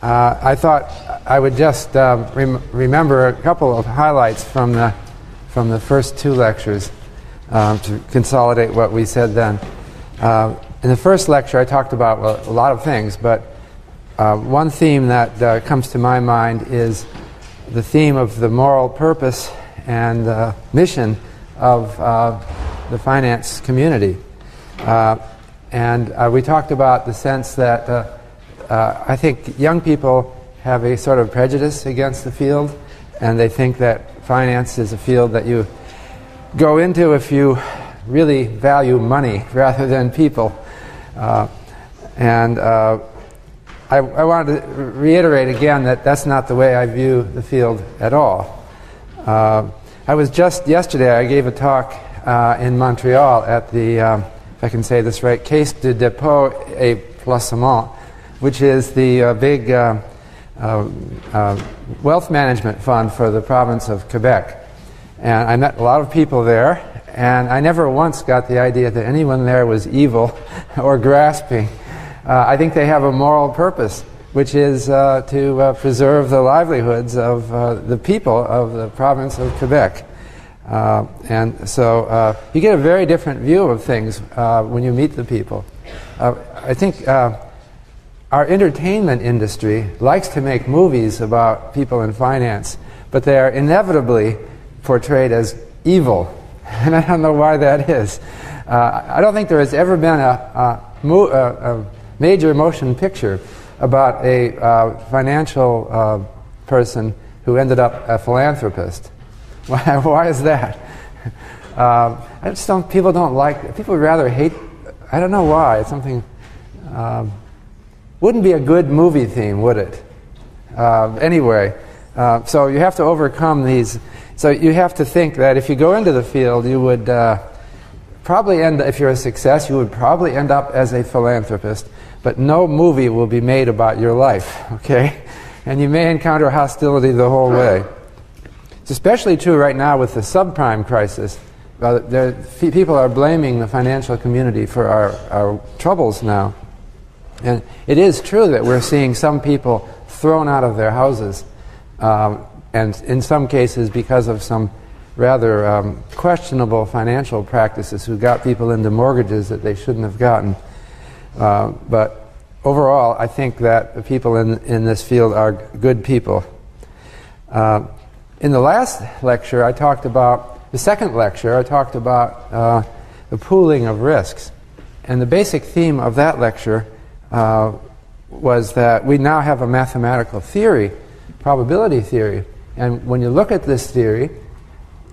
I thought I would just remember a couple of highlights from the first two lectures to consolidate what we said then. In the first lecture, I talked about a lot of things, but one theme that comes to my mind is the theme of the moral purpose and mission of the finance community. And we talked about the sense that I think young people have a sort of prejudice against the field, and they think that finance is a field that you go into if you really value money rather than people. I wanted to reiterate again that that's not the way I view the field at all. I was just yesterday, I gave a talk in Montreal at the, if I can say this right, Caisse de dépôt et placement, which is the big wealth management fund for the province of Quebec. And I met a lot of people there, and I never once got the idea that anyone there was evil or grasping. I think they have a moral purpose, which is to preserve the livelihoods of the people of the province of Quebec. And so you get a very different view of things when you meet the people. I think our entertainment industry likes to make movies about people in finance, but they are inevitably portrayed as evil. And I don't know why that is. I don't think there has ever been a major motion picture about a financial person who ended up a philanthropist. Why is that? I just don't. People don't like. People rather hate. I don't know why. It's something. Wouldn't be a good movie theme, would it? Anyway, so you have to overcome these. So you have to think that if you go into the field, you would probably end. If you're a success, you would probably end up as a philanthropist. But no movie will be made about your life, okay? And you may encounter hostility the whole way. It's especially true right now with the subprime crisis. People are blaming the financial community for our troubles now. And it is true that we're seeing some people thrown out of their houses, and in some cases because of some rather questionable financial practices who got people into mortgages that they shouldn't have gotten. But overall, I think that the people in this field are good people. In the last lecture, I talked about, the second lecture, I talked about the pooling of risks. And the basic theme of that lecture was that we now have a mathematical theory, probability theory. And when you look at this theory,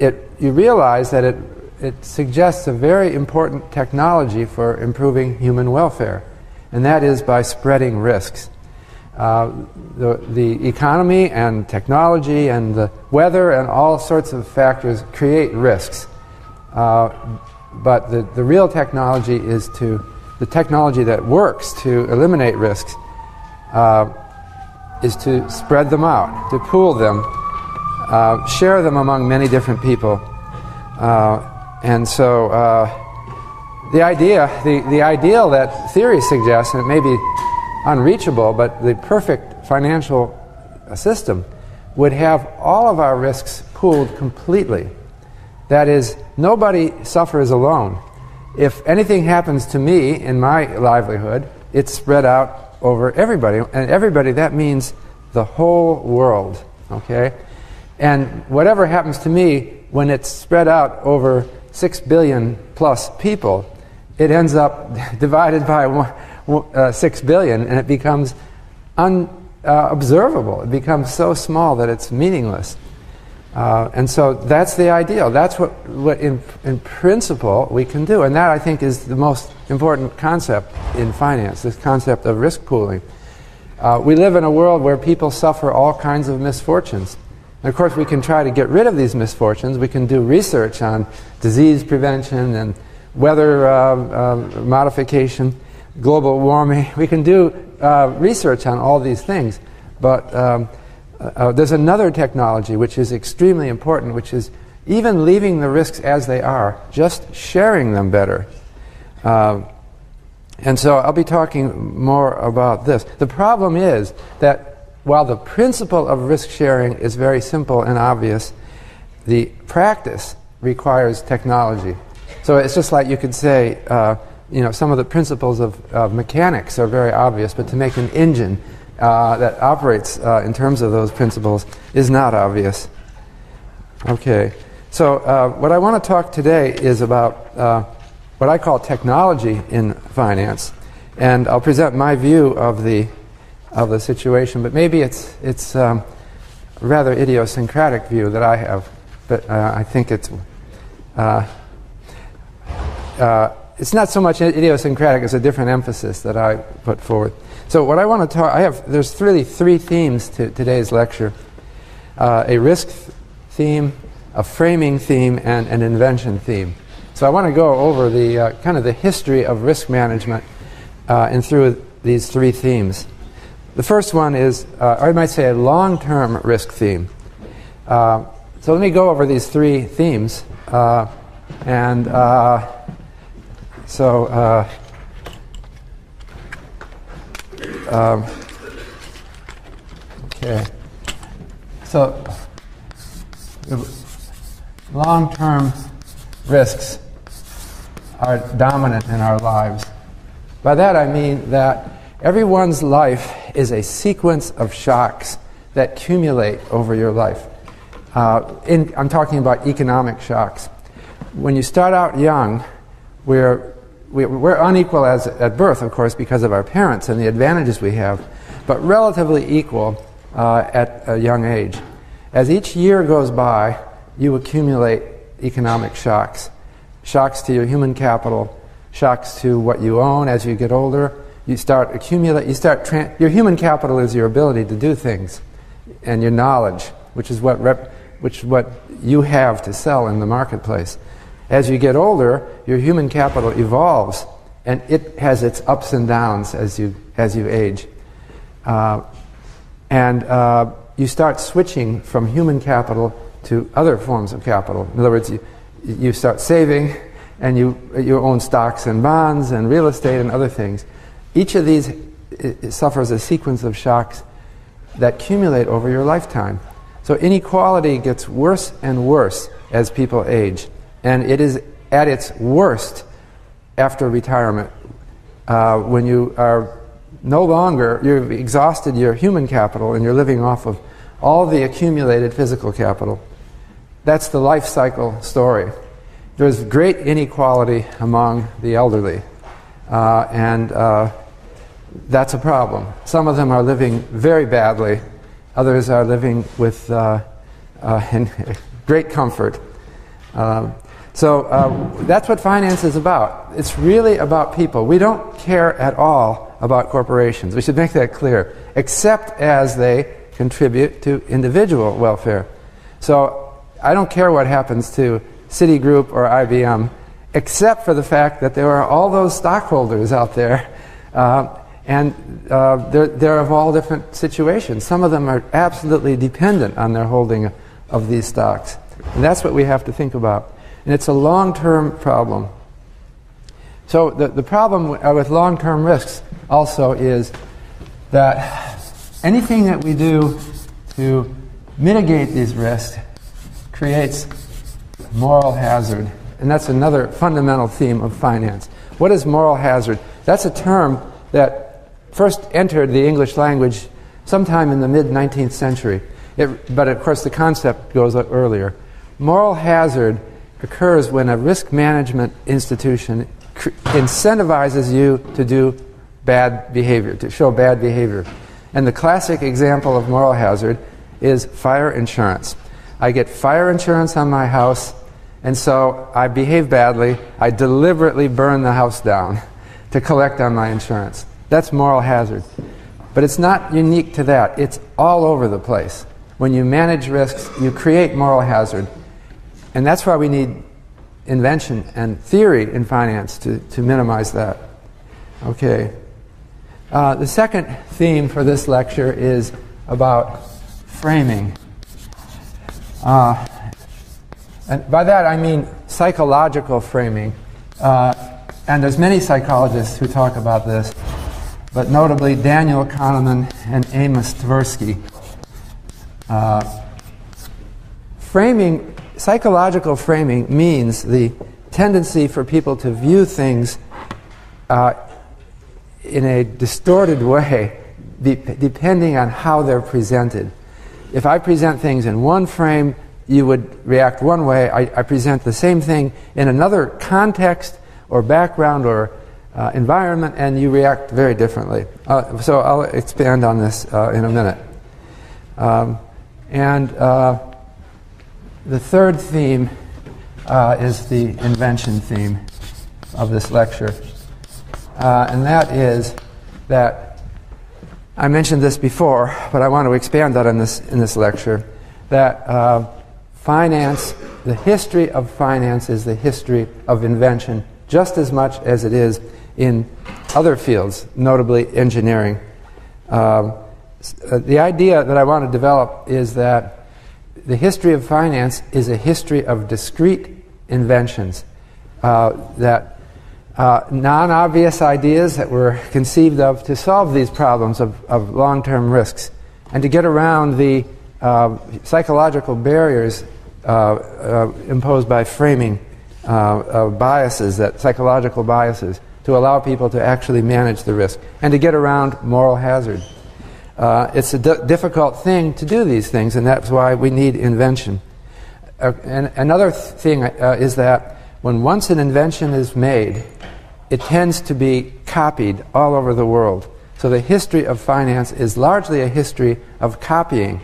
you realize that it suggests a very important technology for improving human welfare, and that is by spreading risks. The economy and technology and the weather and all sorts of factors create risks. But the real technology is the technology that works to eliminate risks is to spread them out, to pool them, share them among many different people. And so the ideal that theory suggests, and it may be unreachable, but the perfect financial system would have all of our risks pooled completely. That is, nobody suffers alone. If anything happens to me in my livelihood, it's spread out over everybody. And everybody, that means the whole world, okay? And whatever happens to me, when it's spread out over 6 billion plus people, it ends up divided by 6 billion, and it becomes unobservable. It becomes so small that it's meaningless. And so that's the ideal. That's what in principle we can do. And that, I think, is the most important concept in finance, this concept of risk pooling. We live in a world where people suffer all kinds of misfortunes. And of course, we can try to get rid of these misfortunes. We can do research on disease prevention and weather modification, global warming. We can do research on all these things. But there's another technology which is extremely important, which is even leaving the risks as they are, just sharing them better. And so I'll be talking more about this. The problem is that while the principle of risk sharing is very simple and obvious, the practice requires technology. So it's just like you could say, some of the principles of mechanics are very obvious, but to make an engine that operates in terms of those principles is not obvious. Okay, so what I want to talk today is about what I call technology in finance, and I'll present my view of the situation, but maybe it's a rather idiosyncratic view that I have, but I think it's not so much idiosyncratic as a different emphasis that I put forward. So what I want to talk, there's really three themes to today's lecture: a risk theme, a framing theme, and an invention theme. So I want to go over the kind of the history of risk management and through these three themes. The first one is, or I might say, a long-term risk theme. So let me go over these three themes. Okay. So long-term risks are dominant in our lives. By that I mean that everyone's life is a sequence of shocks that accumulate over your life. I'm talking about economic shocks. When you start out young, we're unequal at birth, of course, because of our parents and the advantages we have, but relatively equal at a young age. As each year goes by, you accumulate economic shocks. Shocks to your human capital, shocks to what you own as you get older. You start your human capital is your ability to do things, and your knowledge, which is what you have to sell in the marketplace. As you get older, your human capital evolves, and it has its ups and downs as you age. You start switching from human capital to other forms of capital. In other words, you start saving, and you own stocks and bonds and real estate and other things. Each of these suffers a sequence of shocks that accumulate over your lifetime. So inequality gets worse and worse as people age, and it is at its worst after retirement, when you are no longer, you've exhausted your human capital and you're living off of all the accumulated physical capital. That's the life cycle story. There's great inequality among the elderly, and that's a problem. Some of them are living very badly. Others are living with in great comfort. So that's what finance is about. It's really about people. We don't care at all about corporations. We should make that clear, except as they contribute to individual welfare. So I don't care what happens to Citigroup or IBM, except for the fact that there are all those stockholders out there, and they're of all different situations. Some of them are absolutely dependent on their holding of these stocks. And that's what we have to think about. And it's a long-term problem. So the problem with long-term risks also is that anything that we do to mitigate these risks creates moral hazard. And that's another fundamental theme of finance. What is moral hazard? That's a term that first entered the English language sometime in the mid-19th century. But of course the concept goes up earlier. Moral hazard occurs when a risk management institution incentivizes you to do bad behavior, to show bad behavior. And the classic example of moral hazard is fire insurance. I get fire insurance on my house, and so I behave badly. I deliberately burn the house down to collect on my insurance. That's moral hazard. But it's not unique to that. It's all over the place. When you manage risks, you create moral hazard. And that's why we need invention and theory in finance to minimize that. Okay. The second theme for this lecture is about framing. And by that I mean psychological framing. And there's many psychologists who talk about this. but notably Daniel Kahneman and Amos Tversky. Psychological framing means the tendency for people to view things in a distorted way, depending on how they're presented. If I present things in one frame, you would react one way. I present the same thing in another context or background or environment, and you react very differently. So I'll expand on this in a minute. The third theme is the invention theme of this lecture. And that is that, I mentioned this before, but I want to expand that in this lecture, that finance, the history of finance is the history of invention just as much as it is in other fields, notably engineering. The idea that I want to develop is that the history of finance is a history of discrete inventions, that non-obvious ideas that were conceived of to solve these problems of long-term risks and to get around the psychological barriers imposed by framing biases, psychological biases, to allow people to actually manage the risk and to get around moral hazard. It's a difficult thing to do these things, and that's why we need invention. And another thing is that when once an invention is made, it tends to be copied all over the world. So the history of finance is largely a history of copying,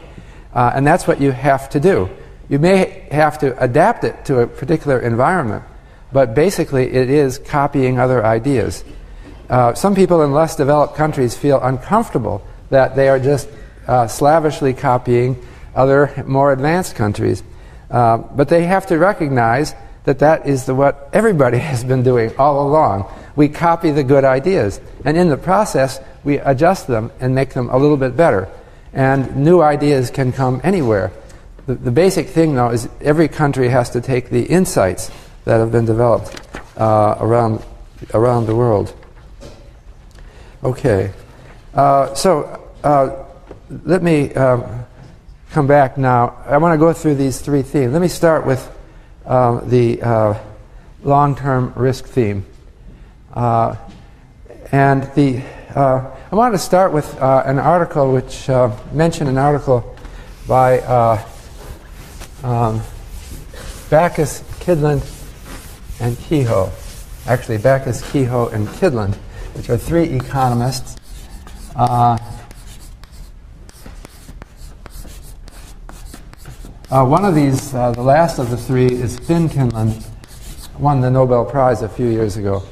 and that's what you have to do. You may have to adapt it to a particular environment, but basically it is copying other ideas. Some people in less developed countries feel uncomfortable that they are just slavishly copying other more advanced countries. But they have to recognize that is what everybody has been doing all along. We copy the good ideas, and in the process we adjust them and make them a little bit better. And new ideas can come anywhere. The basic thing, though, is every country has to take the insights that have been developed around the world. Okay. Let me come back now. I want to go through these three themes. Let me start with the long-term risk theme. I wanted to start with an article which mentioned an article by Backus, Kydland, and Kehoe. Actually, Backus, Kehoe, and Kydland, which are three economists. One of these, the last of the three, is Finn Kydland, won the Nobel Prize a few years ago.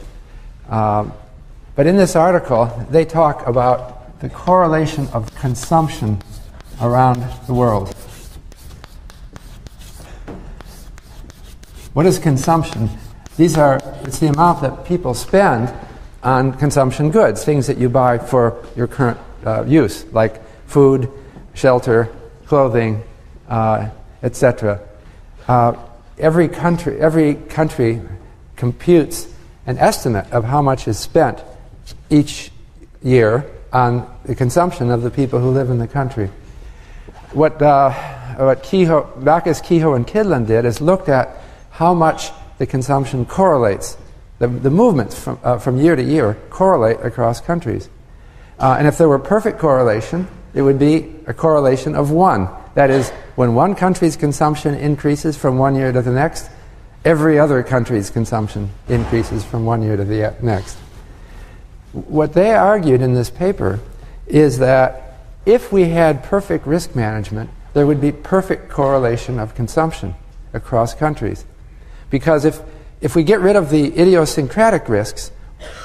But in this article, they talk about the correlation of consumption around the world. What is consumption? It's the amount that people spend on consumption goods, things that you buy for your current use, like food, shelter, clothing, etc. Every country computes an estimate of how much is spent each year on the consumption of the people who live in the country. What Backus, Kehoe, and Kydland did is looked at how much the consumption correlates. The movements from year to year correlate across countries. And if there were perfect correlation, it would be a correlation of 1. That is, when one country's consumption increases from one year to the next, every other country's consumption increases from one year to the next. What they argued in this paper is that if we had perfect risk management, there would be perfect correlation of consumption across countries. Because if we get rid of the idiosyncratic risks,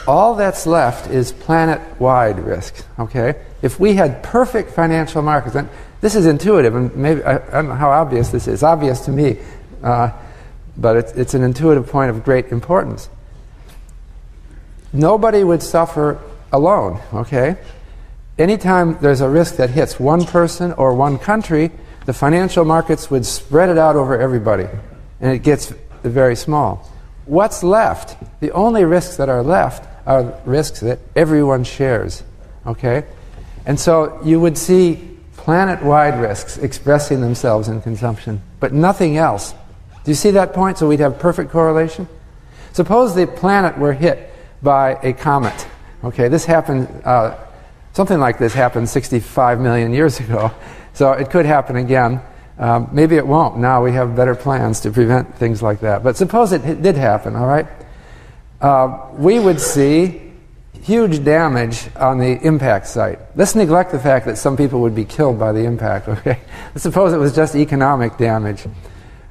all that's left is planet-wide risks. Okay? If we had perfect financial markets, and this is intuitive, and maybe I don't know how obvious this is. It's obvious to me, but it's an intuitive point of great importance. Nobody would suffer alone. Okay? Anytime there's a risk that hits one person or one country, the financial markets would spread it out over everybody, and it gets very small. What's left? The only risks that are left are risks that everyone shares. Okay? And so you would see planet-wide risks expressing themselves in consumption, but nothing else. Do you see that point? So we'd have perfect correlation? Suppose the planet were hit by a comet. Okay, this happened, something like this happened 65 million years ago, so it could happen again. Maybe it won't. Now we have better plans to prevent things like that. But suppose it did happen, all right? We would see huge damage on the impact site. Let's neglect the fact that some people would be killed by the impact, okay? Let's suppose it was just economic damage.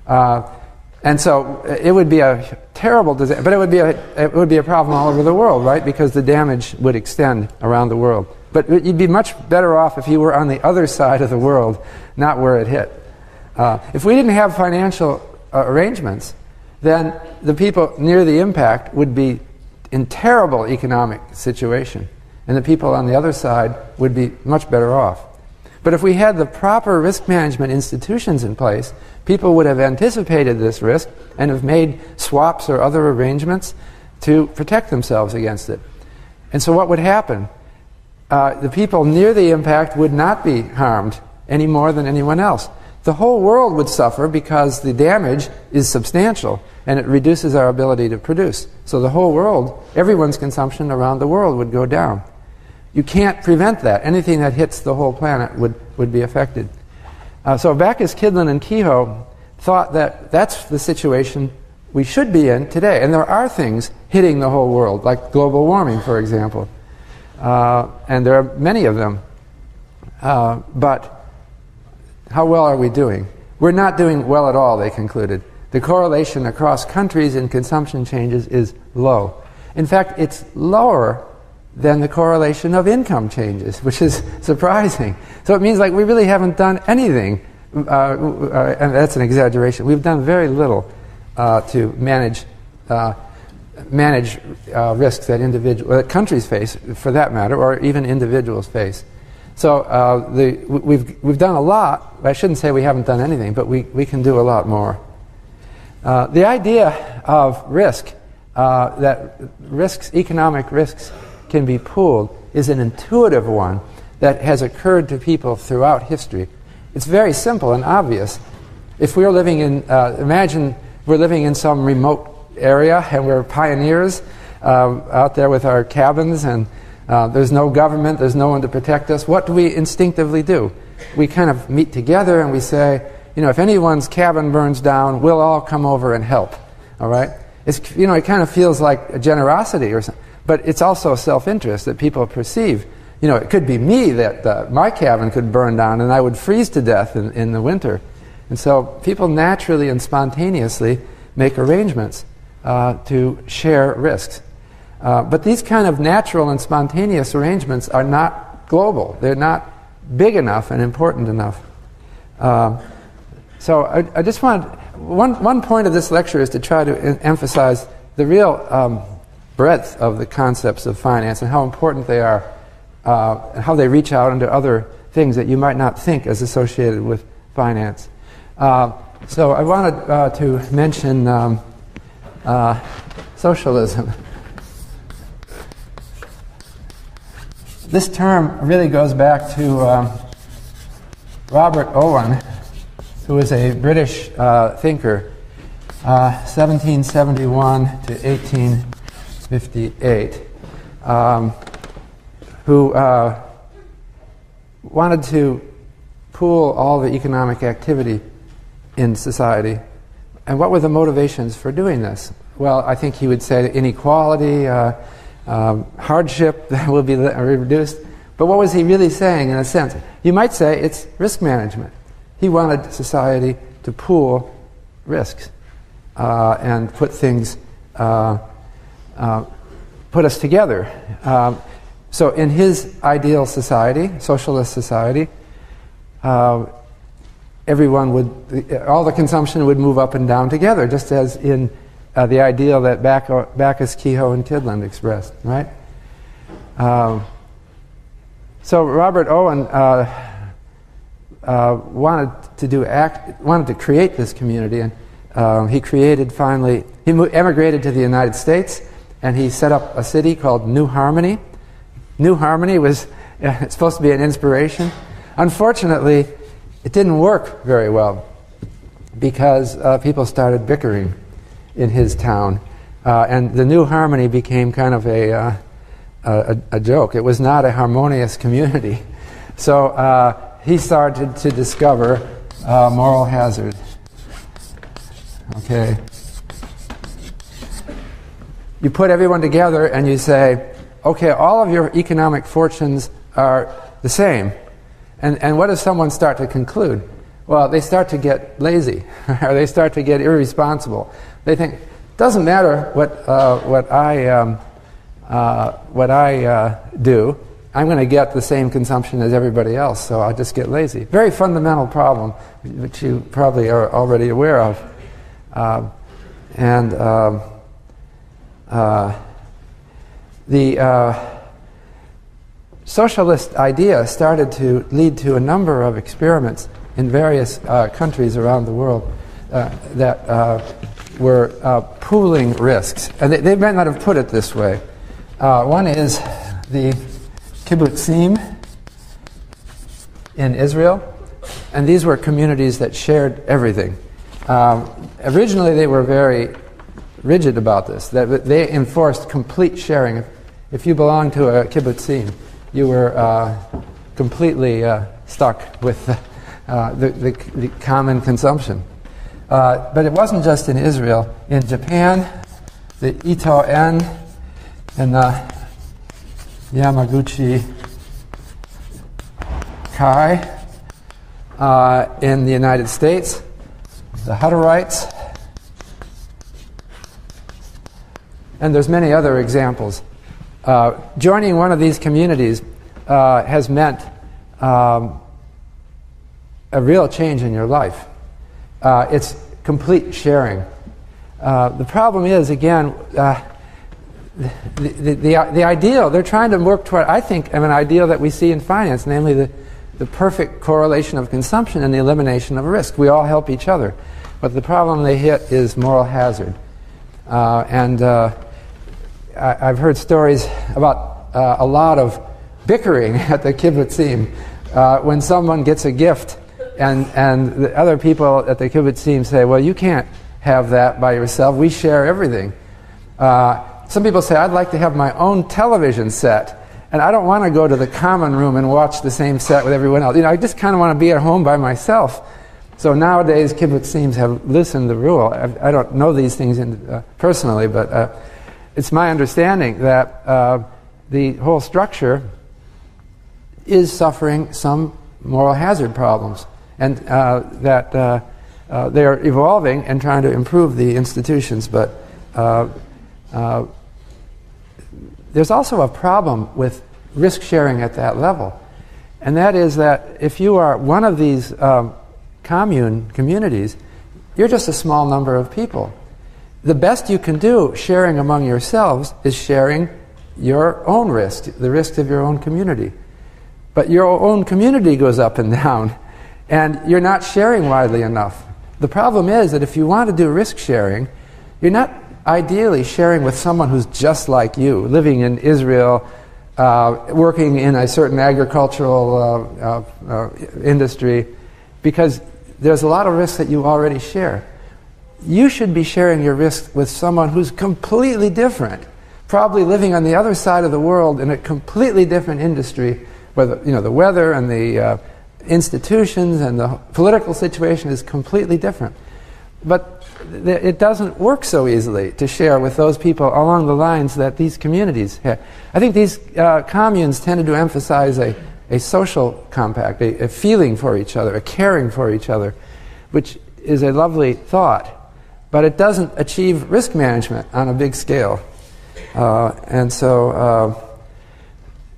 And so it would be a terrible disaster, but it would be a problem all over the world, right? Because the damage would extend around the world. But you'd be much better off if you were on the other side of the world, not where it hit. If we didn't have financial arrangements, then the people near the impact would be in terrible economic situation, and the people on the other side would be much better off. But if we had the proper risk management institutions in place, people would have anticipated this risk and have made swaps or other arrangements to protect themselves against it. And so what would happen? The people near the impact would not be harmed any more than anyone else. The whole world would suffer because the damage is substantial and it reduces our ability to produce. So the whole world, everyone's consumption around the world would go down. You can't prevent that. Anything that hits the whole planet would be affected. So Backus, Kydland, and Kehoe thought that that's the situation we should be in today. And there are things hitting the whole world, like global warming, for example. And there are many of them. But how well are we doing? We're not doing well at all, they concluded. The correlation across countries in consumption changes is low. In fact, it's lower than the correlation of income changes, which is surprising. So it means like we really haven't done anything, and that's an exaggeration. We've done very little to manage risks that countries face, for that matter, or even individuals face. So we've done a lot. I shouldn't say we haven't done anything, but we can do a lot more. The idea of risk, that economic risks can be pooled, is an intuitive one that has occurred to people throughout history. It's very simple and obvious. If we're living in, imagine we're living in some remote area and we're pioneers out there with our cabins, and there's no government, there's no one to protect us. What do we instinctively do? We kind of meet together and we say, if anyone's cabin burns down, we'll all come over and help. All right? It kind of feels like a generosity or something. But it's also self-interest that people perceive. It could be me that my cabin could burn down and I would freeze to death in the winter. And so people naturally and spontaneously make arrangements to share risks. But these kind of natural and spontaneous arrangements are not global. They're not big enough and important enough. So I just want one point of this lecture is to try to emphasize the real breadth of the concepts of finance and how important they are, and how they reach out into other things that you might not think as associated with finance. So I wanted to mention socialism. This term really goes back to Robert Owen, who was a British thinker, 1771 to 1858, who wanted to pool all the economic activity in society. And what were the motivations for doing this? Well, I think he would say inequality, hardship that will be reduced. But what was he really saying in a sense? You might say it's risk management. He wanted society to pool risks and put things, put us together. So in his ideal society, socialist society, everyone all the consumption would move up and down together, just as in the ideal that Backus, Kehoe, and Kydland expressed, right? So Robert Owen wanted to create this community, and he created finally. He emigrated to the United States, and he set up a city called New Harmony. New Harmony was It's supposed to be an inspiration. Unfortunately, it didn't work very well because people started bickering in his town. And the New Harmony became kind of a joke. It was not a harmonious community. So he started to discover moral hazard. Okay. You put everyone together and you say, okay, all of your economic fortunes are the same. And what does someone start to conclude? Well, they start to get lazy, or they start to get irresponsible. They think, doesn't matter what I do, I'm going to get the same consumption as everybody else, so I'll just get lazy. Very fundamental problem, which you probably are already aware of. The socialist idea started to lead to a number of experiments in various countries around the world that were pooling risks. And they might not have put it this way. One is the kibbutzim in Israel, and these were communities that shared everything. Originally, they were very rigid about this. That they enforced complete sharing. If you belonged to a kibbutzim, you were completely stuck with the common consumption. But it wasn't just in Israel. In Japan, the Ito-en and the Yamaguchi Kai. In the United States, the Hutterites. And there's many other examples. Joining one of these communities has meant a real change in your life. It's complete sharing. The problem is, again, the ideal, they're trying to work toward, I think, an ideal that we see in finance, namely the perfect correlation of consumption and the elimination of risk. We all help each other. But the problem they hit is moral hazard. I've heard stories about a lot of bickering at the kibbutzim when someone gets a gift and the other people at the kibbutzim say, well, you can't have that by yourself. We share everything. Some people say, I'd like to have my own television set, and I don't want to go to the common room and watch the same set with everyone else. I just kind of want to be at home by myself. So nowadays, kibbutzim have loosened the rule. I don't know these things personally, but it's my understanding that the whole structure is suffering some moral hazard problems, and that they're evolving and trying to improve the institutions. But there's also a problem with risk sharing at that level, and that is that if you are one of these communities, you're just a small number of people. The best you can do sharing among yourselves is sharing your own risk, the risk of your own community. But your own community goes up and down, and you're not sharing widely enough. The problem is that if you want to do risk sharing, you're not ideally sharing with someone who's just like you, living in Israel, working in a certain agricultural industry, because there's a lot of risks that you already share. You should be sharing your risk with someone who's completely different, probably living on the other side of the world in a completely different industry, where the weather and the institutions and the political situation is completely different. But it doesn't work so easily to share with those people along the lines that these communities have. I think these communes tended to emphasize a social compact, a feeling for each other, a caring for each other, which is a lovely thought, but it doesn't achieve risk management on a big scale.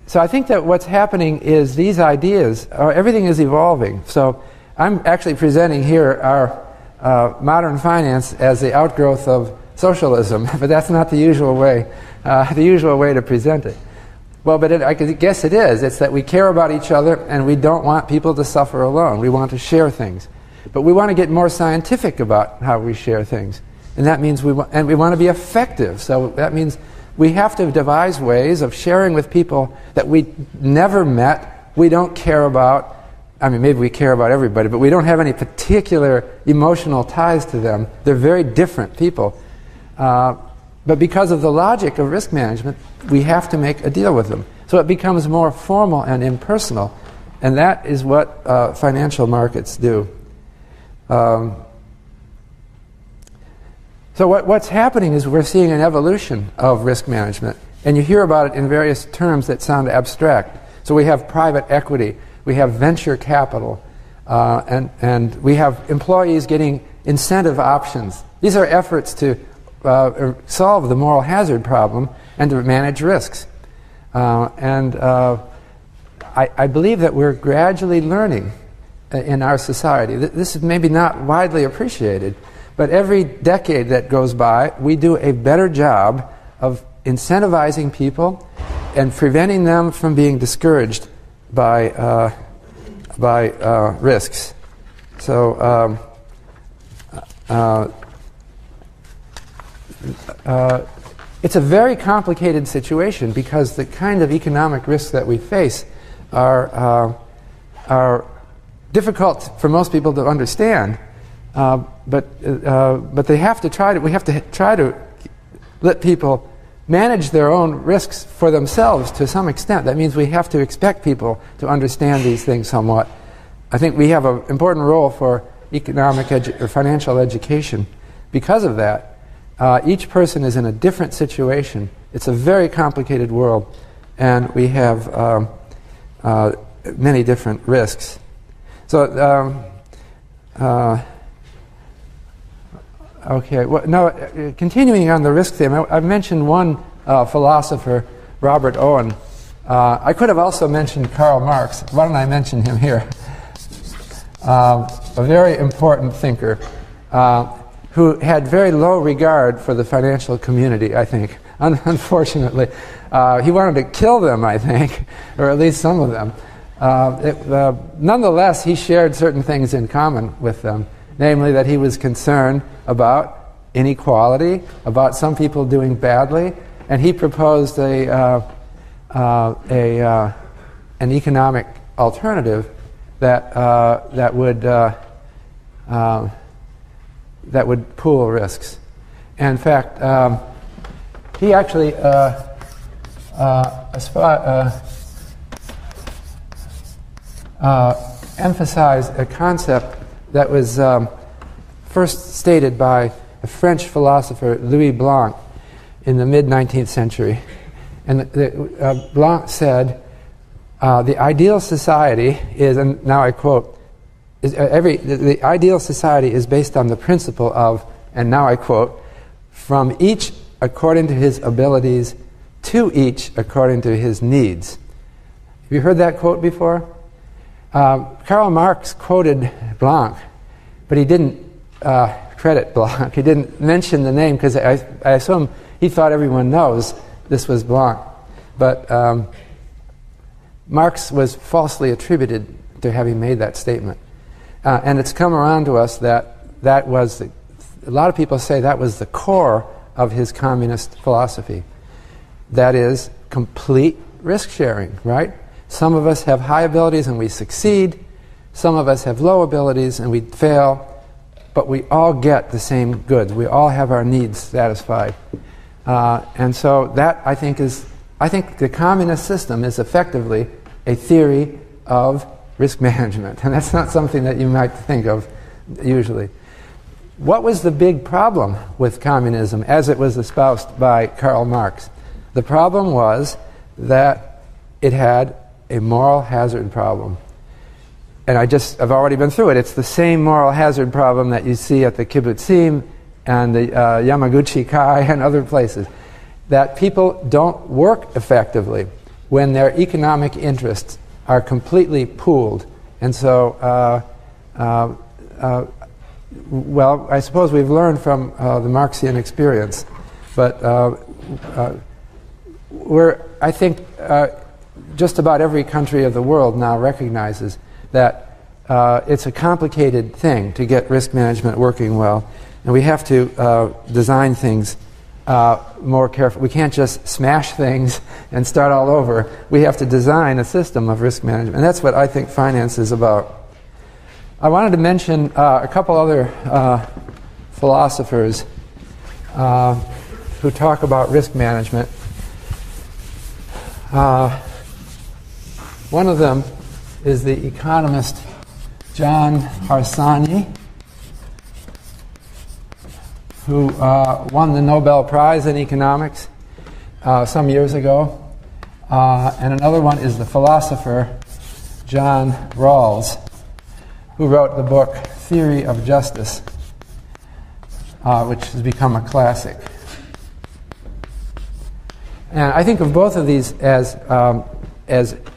So I think that what's happening is these ideas, everything is evolving. So I'm actually presenting here our modern finance as the outgrowth of socialism, but that's not the usual way to present it. Well, but I guess it is. It's that we care about each other and we don't want people to suffer alone. We want to share things. But we want to get more scientific about how we share things. And that means we want to be effective. So that means we have to devise ways of sharing with people that we never met, we don't care about. I mean, maybe we care about everybody, but we don't have any particular emotional ties to them. They're very different people. But because of the logic of risk management, we have to make a deal with them. So it becomes more formal and impersonal. And that is what financial markets do. So what's happening is we're seeing an evolution of risk management. And you hear about it in various terms that sound abstract. So we have private equity. We have venture capital. And we have employees getting incentive options. These are efforts to solve the moral hazard problem and to manage risks. I believe that we're gradually learning in our society. This is maybe not widely appreciated, but every decade that goes by, we do a better job of incentivizing people and preventing them from being discouraged by risks. So it's a very complicated situation because the kind of economic risks that we face are difficult for most people to understand. But they have to try to. We have to try to let people manage their own risks for themselves to some extent. That means we have to expect people to understand these things somewhat. I think we have an important role for economic or financial education because of that. Each person is in a different situation. It's a very complicated world, and we have many different risks. So, okay. Well, no. Continuing on the risk theme, I've mentioned one philosopher, Robert Owen. I could have also mentioned Karl Marx. Why don't I mention him here? A very important thinker who had very low regard for the financial community, I think. Unfortunately, he wanted to kill them, I think, or at least some of them. Nonetheless, he shared certain things in common with them, namely that he was concerned about inequality, about some people doing badly, and he proposed an economic alternative that would pool risks. And in fact, he actually emphasized a concept that was first stated by a French philosopher, Louis Blanc, in the mid-19th century. And Blanc said, the ideal society is, and now I quote, the ideal society is based on the principle of, and now I quote, from each according to his abilities, to each according to his needs. Have you heard that quote before? Karl Marx quoted Blanc, but he didn't credit Blanc. He didn't mention the name because I assume he thought everyone knows this was Blanc. But Marx was falsely attributed to having made that statement. And it's come around to us that was, a lot of people say that was the core of his communist philosophy. That is complete risk sharing, right? Some of us have high abilities and we succeed. Some of us have low abilities and we fail. But we all get the same goods. We all have our needs satisfied. And so that, I think the communist system is effectively a theory of risk management. And that's not something that you might think of usually. What was the big problem with communism as it was espoused by Karl Marx? The problem was that it had a moral hazard problem. And I've already been through it. It's the same moral hazard problem that you see at the kibbutzim and the Yamaguchi Kai and other places. That people don't work effectively when their economic interests are completely pooled. And so, well, I suppose we've learned from the Marxian experience. But I think just about every country of the world now recognizes that it's a complicated thing to get risk management working well, and we have to design things more careful. We can't just smash things and start all over. We have to design a system of risk management. And that's what I think finance is about. I wanted to mention a couple other philosophers who talk about risk management. One of them is the economist John Harsanyi, who won the Nobel Prize in economics some years ago. And another one is the philosopher John Rawls, who wrote the book Theory of Justice, which has become a classic. And I think of both of these as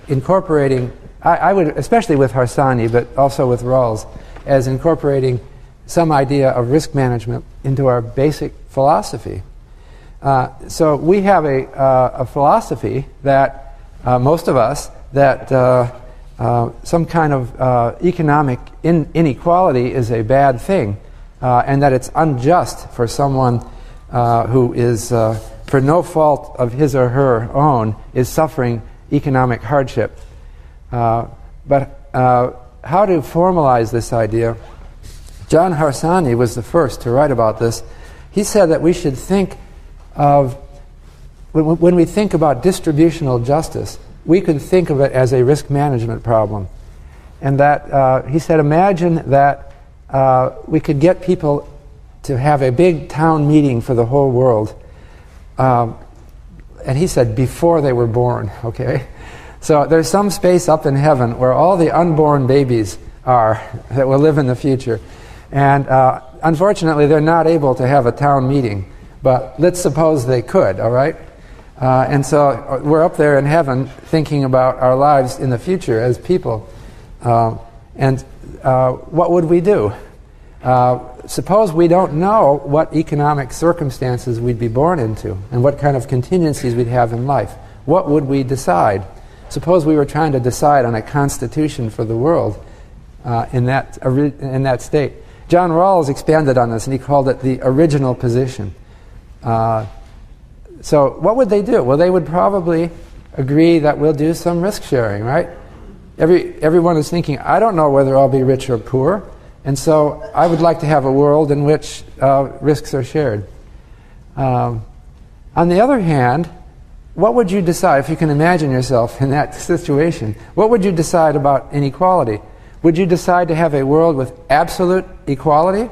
incorporating, I would, especially with Harsanyi, but also with Rawls, as incorporating some idea of risk management into our basic philosophy. So we have a philosophy that, most of us, that some kind of economic inequality is a bad thing, and that it's unjust for someone who is, for no fault of his or her own, is suffering economic hardship. But how to formalize this idea? John Harsanyi was the first to write about this. He said that we should think of, when we think about distributional justice, we could think of it as a risk management problem. And that, he said, imagine that we could get people to have a big town meeting for the whole world. And he said, before they were born, okay? So there's some space up in heaven where all the unborn babies are that will live in the future. And unfortunately, they're not able to have a town meeting. But let's suppose they could, all right? And so we're up there in heaven thinking about our lives in the future as people. And what would we do? Suppose we don't know what economic circumstances we'd be born into and what kind of contingencies we'd have in life. What would we decide? Suppose we were trying to decide on a constitution for the world in that state. John Rawls expanded on this, and he called it the original position. So what would they do? Well, they would probably agree that we'll do some risk sharing, right? Everyone is thinking, I don't know whether I'll be rich or poor, and so I would like to have a world in which risks are shared. On the other hand, what would you decide, if you can imagine yourself in that situation, what would you decide about inequality? Would you decide to have a world with absolute equality?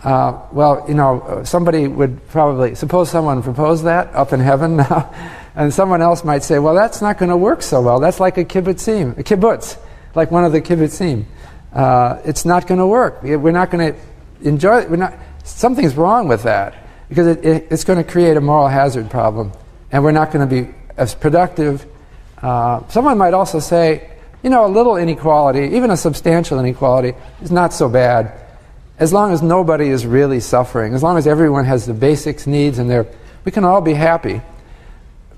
Well, you know, somebody would probably, suppose someone proposed that up in heaven now, and someone else might say, well, that's not going to work so well. That's like a kibbutz, like one of the kibbutzim. It's not going to work. We're not going to enjoy it. Something's wrong with that, because it's going to create a moral hazard problem, and we're not going to be as productive. Someone might also say, you know, a little inequality, even a substantial inequality, is not so bad, as long as nobody is really suffering, as long as everyone has the basic needs and we can all be happy.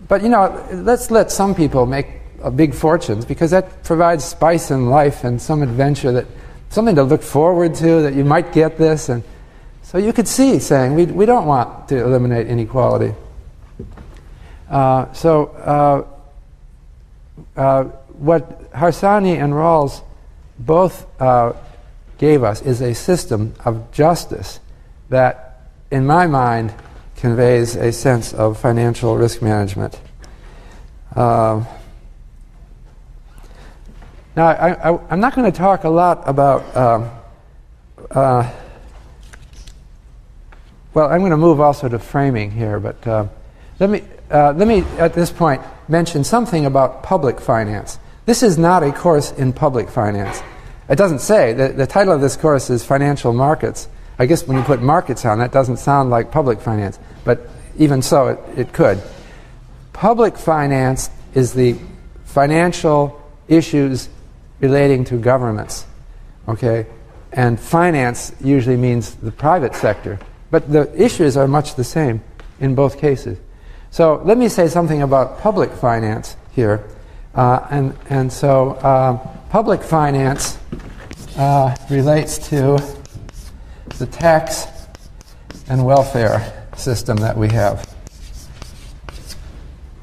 But, you know, let's let some people make big fortunes, because that provides spice in life and some adventure, something to look forward to, that you might get this. And so you could see saying, we don't want to eliminate inequality. What Harsanyi and Rawls both gave us is a system of justice that, in my mind, conveys a sense of financial risk management. Now, I'm not going to talk a lot about... well, I'm going to move also to framing here, but let me, at this point, mention something about public finance. This is not a course in public finance. It doesn't say, the title of this course is Financial Markets. I guess when you put markets on, that doesn't sound like public finance, but even so, it could. Public finance is the financial issues relating to governments, okay? And finance usually means the private sector, but the issues are much the same in both cases. So let me say something about public finance here. So public finance relates to the tax and welfare system that we have.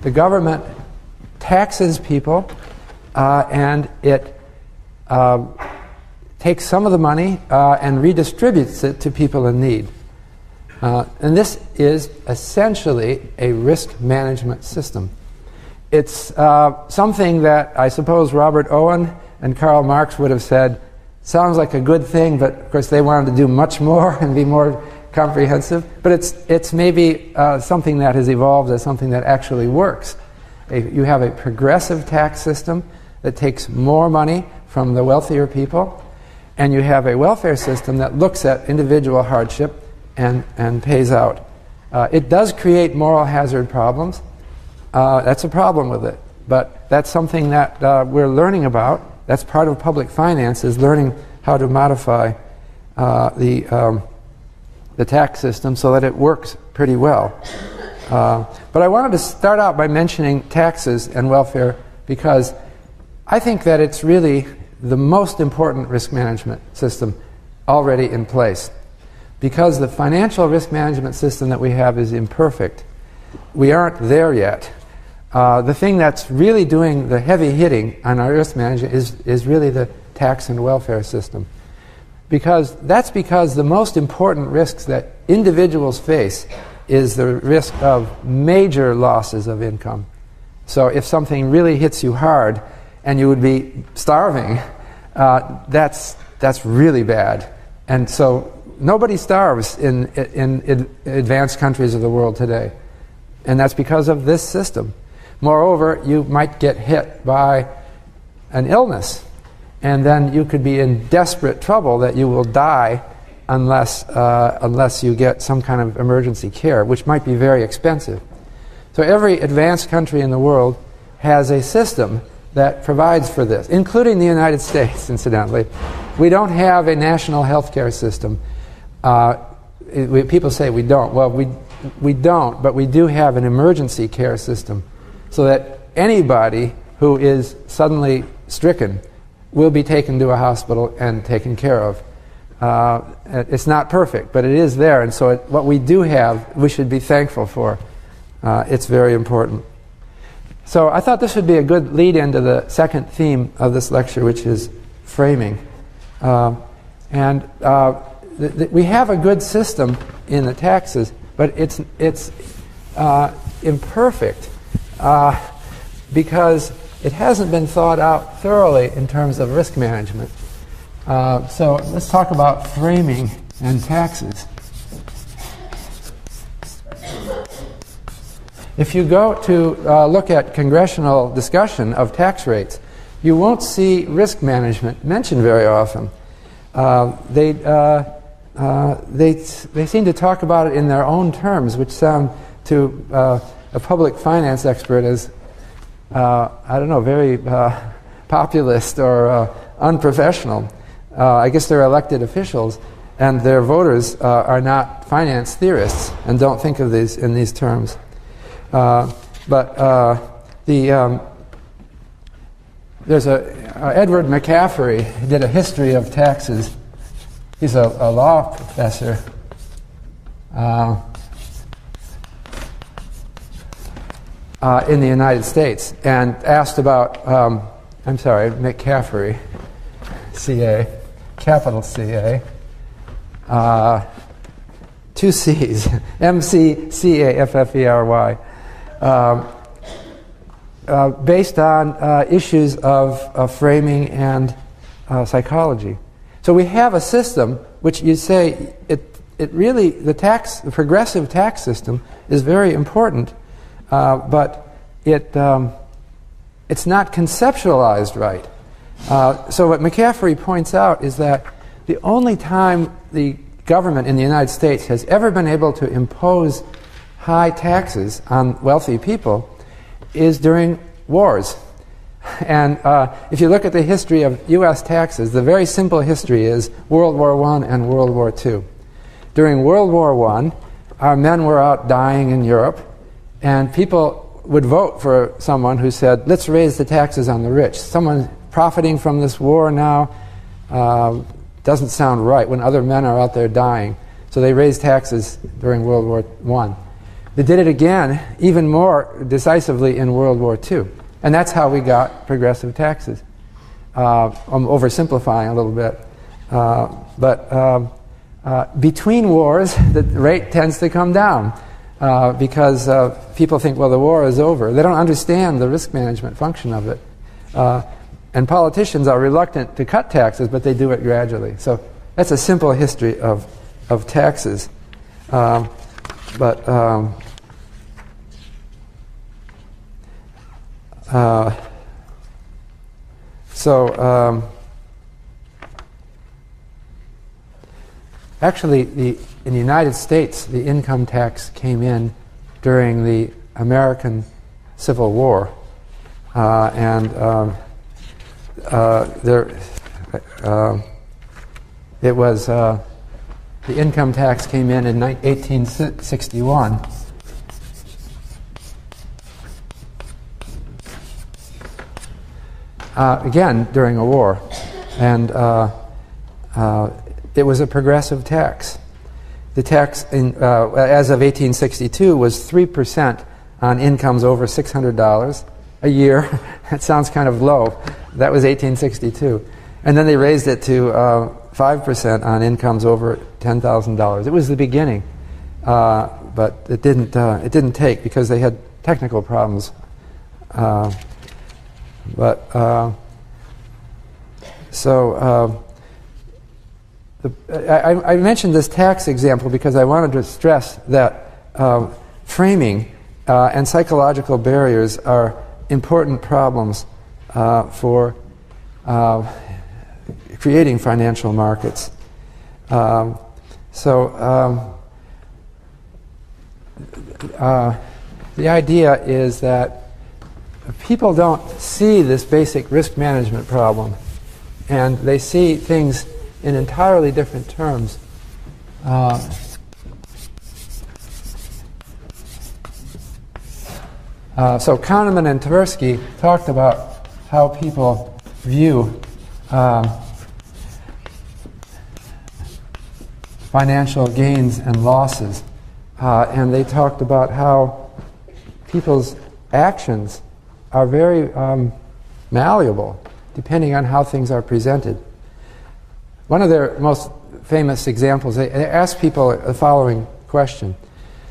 The government taxes people, and it takes some of the money and redistributes it to people in need. And this is essentially a risk management system. It's something that I suppose Robert Owen and Karl Marx would have said sounds like a good thing, but of course they wanted to do much more and be more comprehensive. But it's maybe something that has evolved as something that actually works. You have a progressive tax system that takes more money from the wealthier people, and you have a welfare system that looks at individual hardship and pays out. It does create moral hazard problems. That's a problem with it. But that's something that we're learning about. That's part of public finance, is learning how to modify the tax system so that it works pretty well. But I wanted to start out by mentioning taxes and welfare because I think that it's really the most important risk management system already in place. Because the financial risk management system that we have is imperfect. We aren't there yet. The thing that's really doing the heavy hitting on our risk management is really the tax and welfare system. Because the most important risks that individuals face is the risk of major losses of income. So if something really hits you hard and you would be starving, that's really bad. And so nobody starves in advanced countries of the world today. And that's because of this system. Moreover, you might get hit by an illness, and then you could be in desperate trouble that you will die unless you get some kind of emergency care, which might be very expensive. So every advanced country in the world has a system that provides for this, including the United States, incidentally. We don't have a national health care system. People say we don't. Well, we don't, but we do have an emergency care system so that anybody who is suddenly stricken will be taken to a hospital and taken care of. It's not perfect, but it is there, and so what we do have, we should be thankful for. It's very important. So I thought this would be a good lead into the second theme of this lecture, which is framing. We have a good system in the taxes, but it's imperfect because it hasn't been thought out thoroughly in terms of risk management. So let's talk about framing and taxes. If you go to look at congressional discussion of tax rates, you won't see risk management mentioned very often. They seem to talk about it in their own terms, which sound to a public finance expert as, very populist or unprofessional. I guess they're elected officials, and their voters are not finance theorists and don't think of these in these terms. There's Edward McCaffrey who did a history of taxes. He's a law professor. In the United States, and asked about, McCaffrey, C-A, capital C-A, two C's, M-C-C-A-F-F-E-R-Y, based on issues of framing and psychology. So we have a system which you say, it really, the progressive tax system is very important, but it's not conceptualized right. So what McCaffrey points out is that the only time the government in the United States has ever been able to impose high taxes on wealthy people is during wars. And if you look at the history of U.S. taxes, the very simple history is World War I and World War II. During World War I, our men were out dying in Europe, and people would vote for someone who said, let's raise the taxes on the rich. Someone profiting from this war now doesn't sound right when other men are out there dying. So they raised taxes during World War I. They did it again, even more decisively in World War II. And that's how we got progressive taxes. I'm oversimplifying a little bit. But between wars, the rate tends to come down because people think, well, the war is over. They don't understand the risk management function of it. And politicians are reluctant to cut taxes, but they do it gradually. So that's a simple history of taxes. Actually, in the United States, the income tax came in during the American Civil War, the income tax came in 1861. Again, during a war, and it was a progressive tax. The tax, as of 1862, was 3% on incomes over $600 a year. That sounds kind of low. That was 1862. And then they raised it to 5% on incomes over $10,000. It was the beginning, but it didn't take because they had technical problems. I mentioned this tax example because I wanted to stress that framing and psychological barriers are important problems for creating financial markets. The idea is that people don't see this basic risk management problem, and they see things in entirely different terms. So Kahneman and Tversky talked about how people view financial gains and losses, and they talked about how people's actions are very malleable depending on how things are presented. One of their most famous examples, they asked people the following question.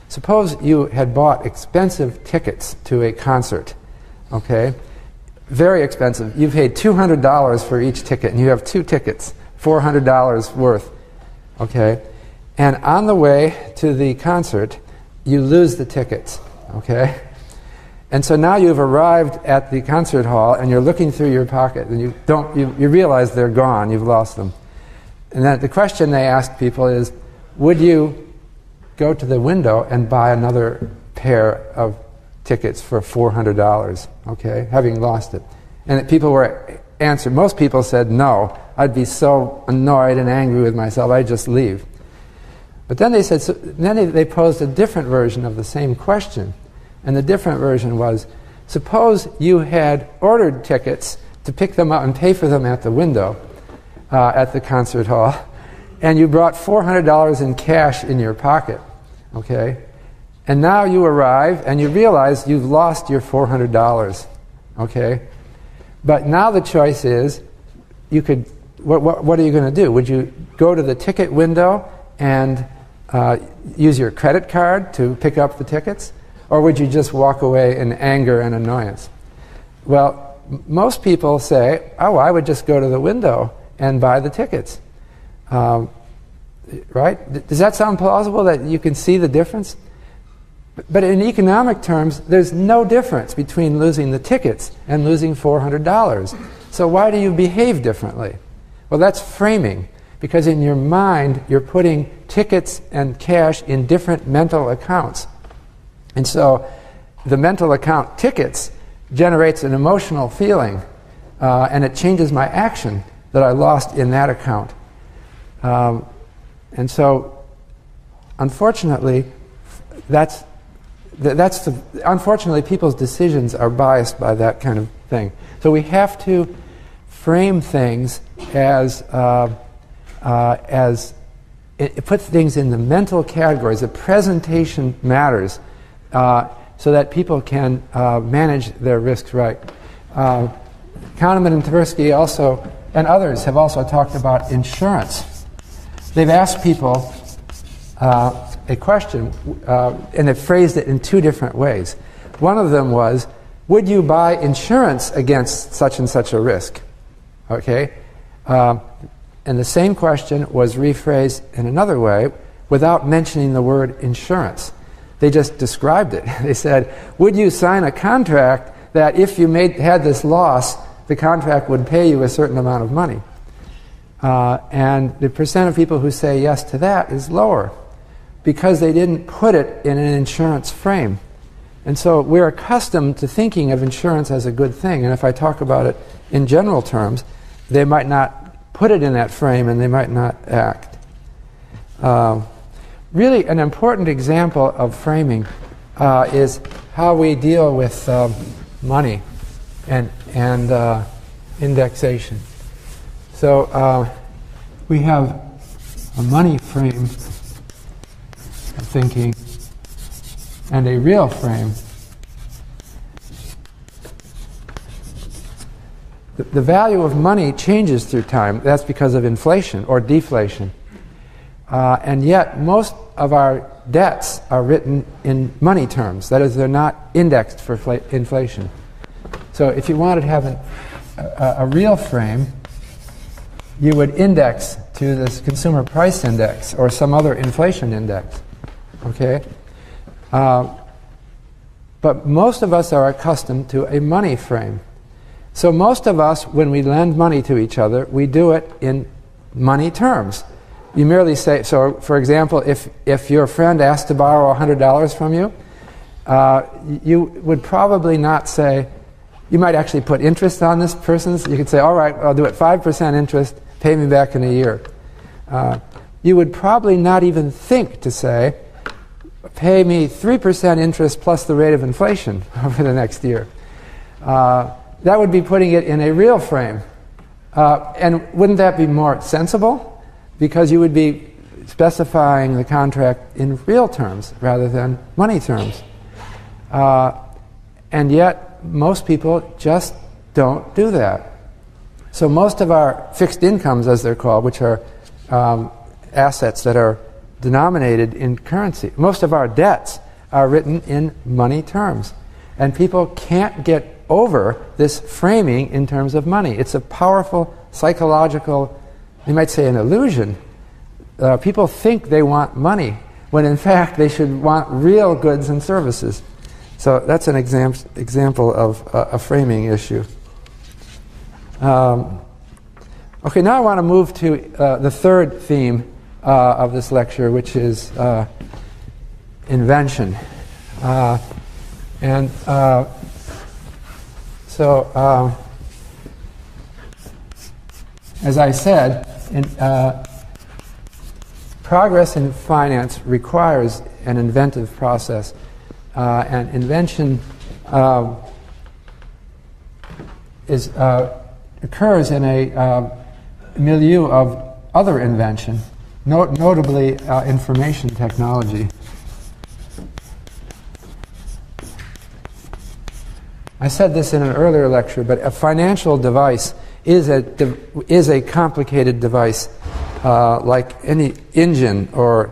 Suppose you had bought expensive tickets to a concert, okay? Very expensive. You paid $200 for each ticket, and you have 2 tickets, $400 worth, okay? And on the way to the concert, you lose the tickets, okay? And so now you've arrived at the concert hall, and you're looking through your pocket, and you realize they're gone, you've lost them. And then the question they asked people is, would you go to the window and buy another pair of tickets for $400, okay, having lost it? And people were answered. Most people said no. I'd be so annoyed and angry with myself, I'd just leave. But then they said, then they posed a different version of the same question. And the different version was, suppose you had ordered tickets to pick them up and pay for them at the window at the concert hall, and you brought $400 in cash in your pocket, okay? And now you arrive and you realize you've lost your $400, okay? But now the choice is, you could, what are you going to do? Would you go to the ticket window and use your credit card to pick up the tickets? Or would you just walk away in anger and annoyance? Well, most people say, oh, I would just go to the window and buy the tickets. Right? Does that sound plausible, that you can see the difference? But in economic terms, there's no difference between losing the tickets and losing $400. So why do you behave differently? Well, that's framing, because in your mind, you're putting tickets and cash in different mental accounts. And so the mental account tickets generates an emotional feeling, and it changes my action that I lost in that account. And so, unfortunately, unfortunately, people's decisions are biased by that kind of thing. So we have to frame things as it puts things in the mental categories. The presentation matters so that people can manage their risks right. Kahneman and Tversky also, and others, have also talked about insurance. They've asked people a question, and they've phrased it in two different ways. One of them was, would you buy insurance against such and such a risk? Okay? And the same question was rephrased in another way without mentioning the word insurance. They just described it. They said, would you sign a contract that if you had this loss, the contract would pay you a certain amount of money? And the percent of people who say yes to that is lower because they didn't put it in an insurance frame. And so we're accustomed to thinking of insurance as a good thing. And if I talk about it in general terms, they might not put it in that frame and they might not act. Really, an important example of framing is how we deal with money and indexation. So we have a money frame of thinking and a real frame. The value of money changes through time. That's because of inflation or deflation. And yet, most of our debts are written in money terms. That is, they're not indexed for inflation. So if you wanted to have a real frame, you would index to this consumer price index or some other inflation index. Okay? But most of us are accustomed to a money frame. So most of us, when we lend money to each other, we do it in money terms. You merely say, so for example, if your friend asked to borrow $100 from you, you would probably not say, you might actually put interest on this person's. You could say, all right, I'll do it 5% interest, pay me back in a year. You would probably not even think to say, pay me 3% interest plus the rate of inflation over the next year. That would be putting it in a real frame. And wouldn't that be more sensible? Because you would be specifying the contract in real terms rather than money terms. And yet, most people just don't do that. So most of our fixed incomes, as they're called, which are assets that are denominated in currency, most of our debts are written in money terms. And people can't get over this framing in terms of money. It's a powerful psychological, you might say, an illusion. People think they want money, when in fact they should want real goods and services. So that's an example of a framing issue. Okay, now I want to move to the third theme of this lecture, which is invention. So as I said, progress in finance requires an inventive process, and invention occurs in a milieu of other invention, notably information technology. I said this in an earlier lecture, but a financial device is a complicated device, like any engine or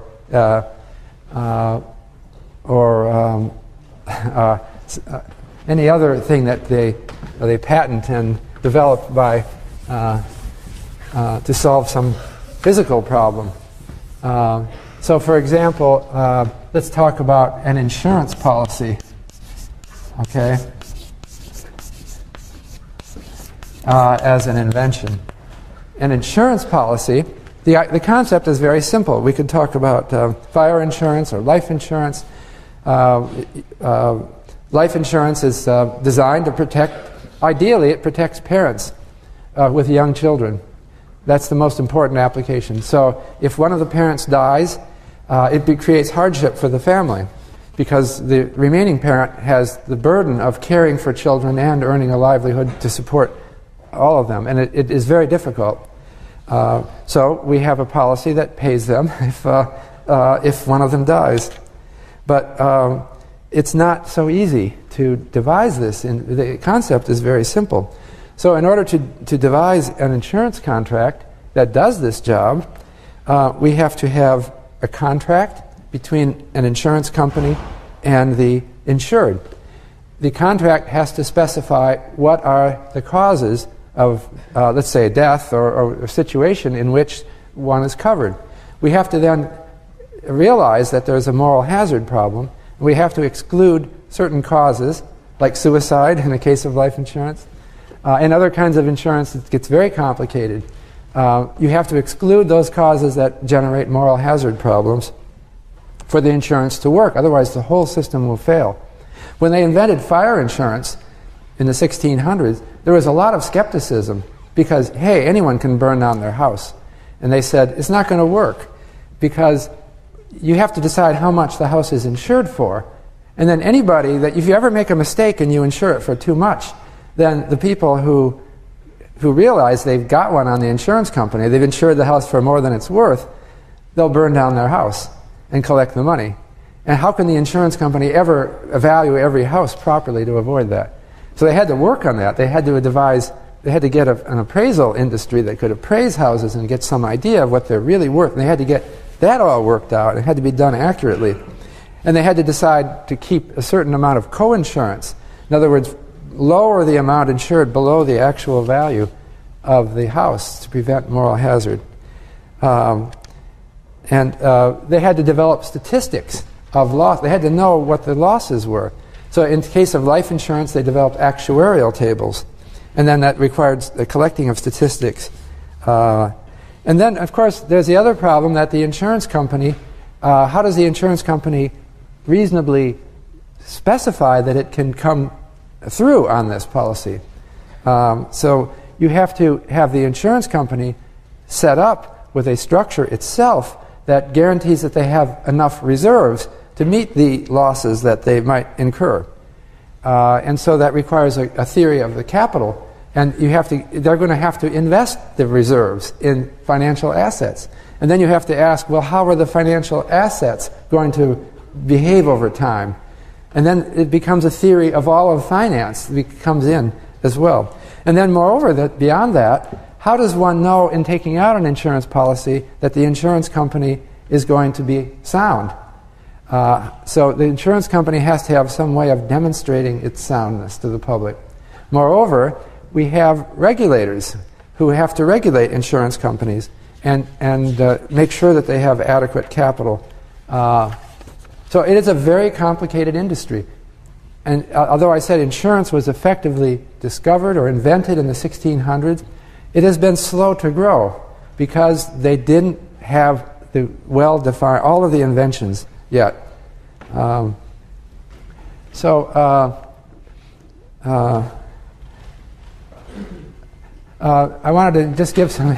any other thing that they patent and develop by to solve some physical problem. So, for example, let's talk about an insurance policy. Okay. As an invention. An insurance policy, the concept is very simple. We could talk about fire insurance or life insurance. Life insurance is designed to protect, ideally it protects parents with young children. That's the most important application. So if one of the parents dies, it creates hardship for the family, because the remaining parent has the burden of caring for children and earning a livelihood to support all of them, and it is very difficult. So we have a policy that pays them if one of them dies. But it's not so easy to devise this. And the concept is very simple. So in order to devise an insurance contract that does this job, we have to have a contract between an insurance company and the insured. The contract has to specify what are the causes of, let's say, a death or a situation in which one is covered. We have to then realize that there's a moral hazard problem. We have to exclude certain causes, like suicide in the case of life insurance. In other kinds of insurance, it gets very complicated. You have to exclude those causes that generate moral hazard problems for the insurance to work. Otherwise, the whole system will fail. When they invented fire insurance in the 1600s, there was a lot of skepticism because, hey, anyone can burn down their house. And they said, it's not going to work because you have to decide how much the house is insured for. And then anybody that, if you ever make a mistake and you insure it for too much, then the people who realize they've got one on the insurance company, they've insured the house for more than it's worth, they'll burn down their house and collect the money. And how can the insurance company ever evaluate every house properly to avoid that? So they had to work on that. They had to get an appraisal industry that could appraise houses and get some idea of what they're really worth. And they had to get that all worked out. It had to be done accurately. And they had to decide to keep a certain amount of co-insurance. In other words, lower the amount insured below the actual value of the house to prevent moral hazard. And they had to develop statistics of loss. They had to know what the losses were. So in the case of life insurance, they developed actuarial tables. And then that required the collecting of statistics. And then, of course, there's the other problem that the insurance company, how does the insurance company reasonably specify that it can come through on this policy? So you have to have the insurance company set up with a structure itself that guarantees that they have enough reserves to meet the losses that they might incur. And so that requires a theory of the capital. And they're going to have to invest the reserves in financial assets. And then you have to ask, well, how are the financial assets going to behave over time? And then it becomes a theory of all of finance that comes in as well. And then moreover, that beyond that, how does one know in taking out an insurance policy that the insurance company is going to be sound? So the insurance company has to have some way of demonstrating its soundness to the public. Moreover, we have regulators who have to regulate insurance companies and make sure that they have adequate capital. So it is a very complicated industry. And although I said insurance was effectively discovered or invented in the 1600s, it has been slow to grow because they didn't have the well-defined, all of the inventions yet. I wanted to just give some...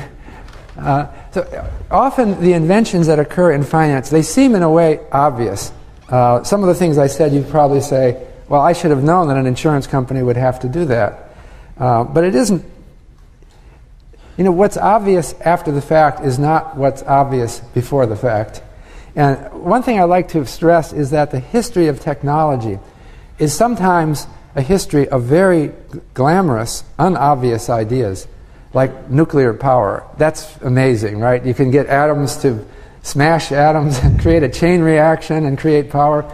so often the inventions that occur in finance, they seem in a way obvious. Some of the things I said, you'd probably say, well, I should have known that an insurance company would have to do that. But it isn't. You know, what's obvious after the fact is not what's obvious before the fact. And one thing I like to stress is that the history of technology is sometimes a history of very glamorous, unobvious ideas, like nuclear power. That's amazing, right? You can get atoms to smash atoms and create a chain reaction and create power.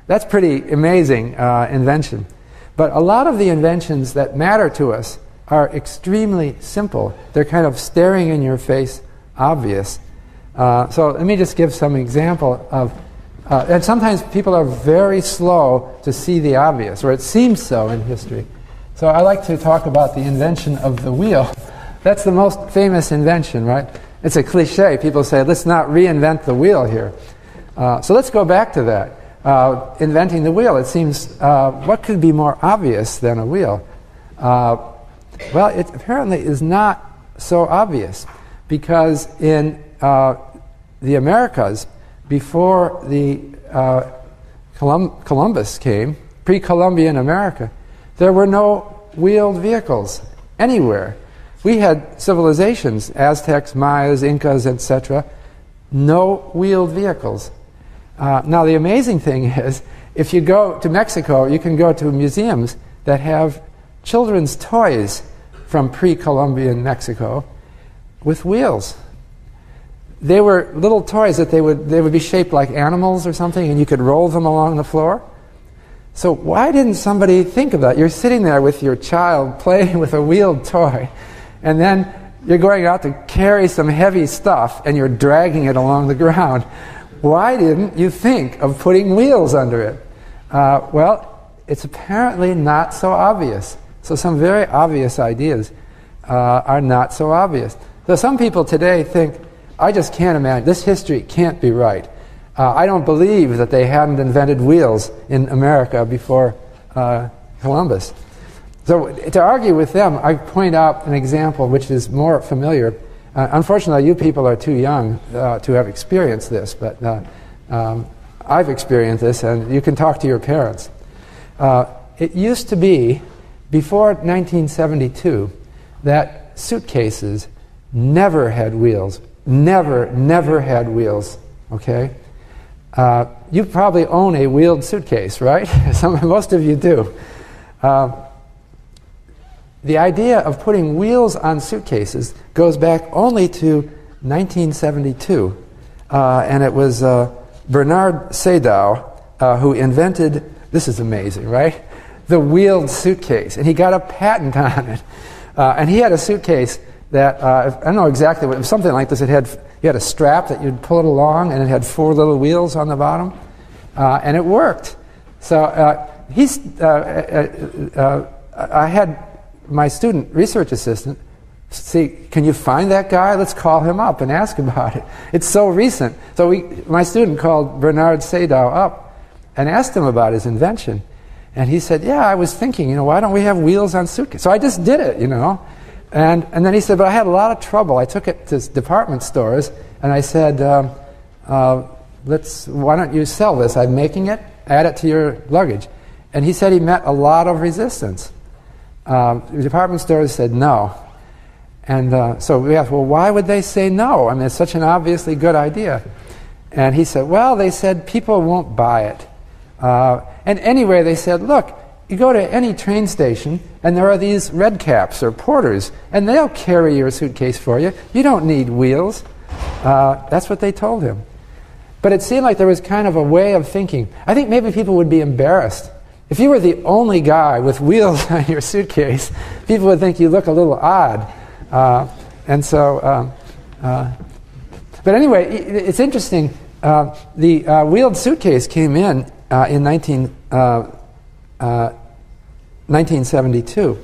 That's pretty amazing invention. But a lot of the inventions that matter to us are extremely simple. They're kind of staring in your face, obvious. So let me just give some example of... and sometimes people are very slow to see the obvious, or it seems so in history. So I like to talk about the invention of the wheel. That's the most famous invention, right? It's a cliche. People say, let's not reinvent the wheel here. So let's go back to that. Inventing the wheel. It seems, what could be more obvious than a wheel? Well, it apparently is not so obvious, because in the Americas, before the Columbus came, pre-Columbian America, there were no wheeled vehicles anywhere. We had civilizations, Aztecs, Mayas, Incas, etc., no wheeled vehicles. Now the amazing thing is, if you go to Mexico, you can go to museums that have children's toys from pre-Columbian Mexico with wheels. They were little toys that they would be shaped like animals or something, and you could roll them along the floor. So why didn't somebody think of that? You're sitting there with your child playing with a wheeled toy, and then you're going out to carry some heavy stuff, and you're dragging it along the ground. Why didn't you think of putting wheels under it? Well, it's apparently not so obvious. So some very obvious ideas are not so obvious. So some people today think, I just can't imagine, this history can't be right. I don't believe that they hadn't invented wheels in America before Columbus. So to argue with them, I point out an example which is more familiar. Unfortunately, you people are too young to have experienced this, but I've experienced this, and you can talk to your parents. It used to be, before 1972, that suitcases never had wheels. Never had wheels, okay? You probably own a wheeled suitcase, right? Most of you do. The idea of putting wheels on suitcases goes back only to 1972. And it was Bernard Sadow who invented, this is amazing, right? The wheeled suitcase. And he got a patent on it. And he had a suitcase that, I don't know exactly what, it was something like this. You had a strap that you'd pull it along, and it had 4 little wheels on the bottom. And it worked. So I had my student research assistant see, can you find that guy? Let's call him up and ask about it. It's so recent. So my student called Bernard Sadow up and asked him about his invention. And he said, yeah, I was thinking, why don't we have wheels on suitcases? So I just did it, And then he said, but I had a lot of trouble. I took it to department stores, and I said, why don't you sell this? I'm making it, add it to your luggage. And he said he met a lot of resistance. The department stores said no. And so we asked, well, why would they say no? I mean, it's such an obviously good idea. And he said, well, they said people won't buy it. And anyway, they said, look, you go to any train station, and there are these red caps or porters, and they'll carry your suitcase for you. You don't need wheels. That's what they told him. But it seemed like there was kind of a way of thinking. I think maybe people would be embarrassed. If you were the only guy with wheels on your suitcase, people would think you look a little odd. But anyway, it's interesting. The wheeled suitcase came in 1972.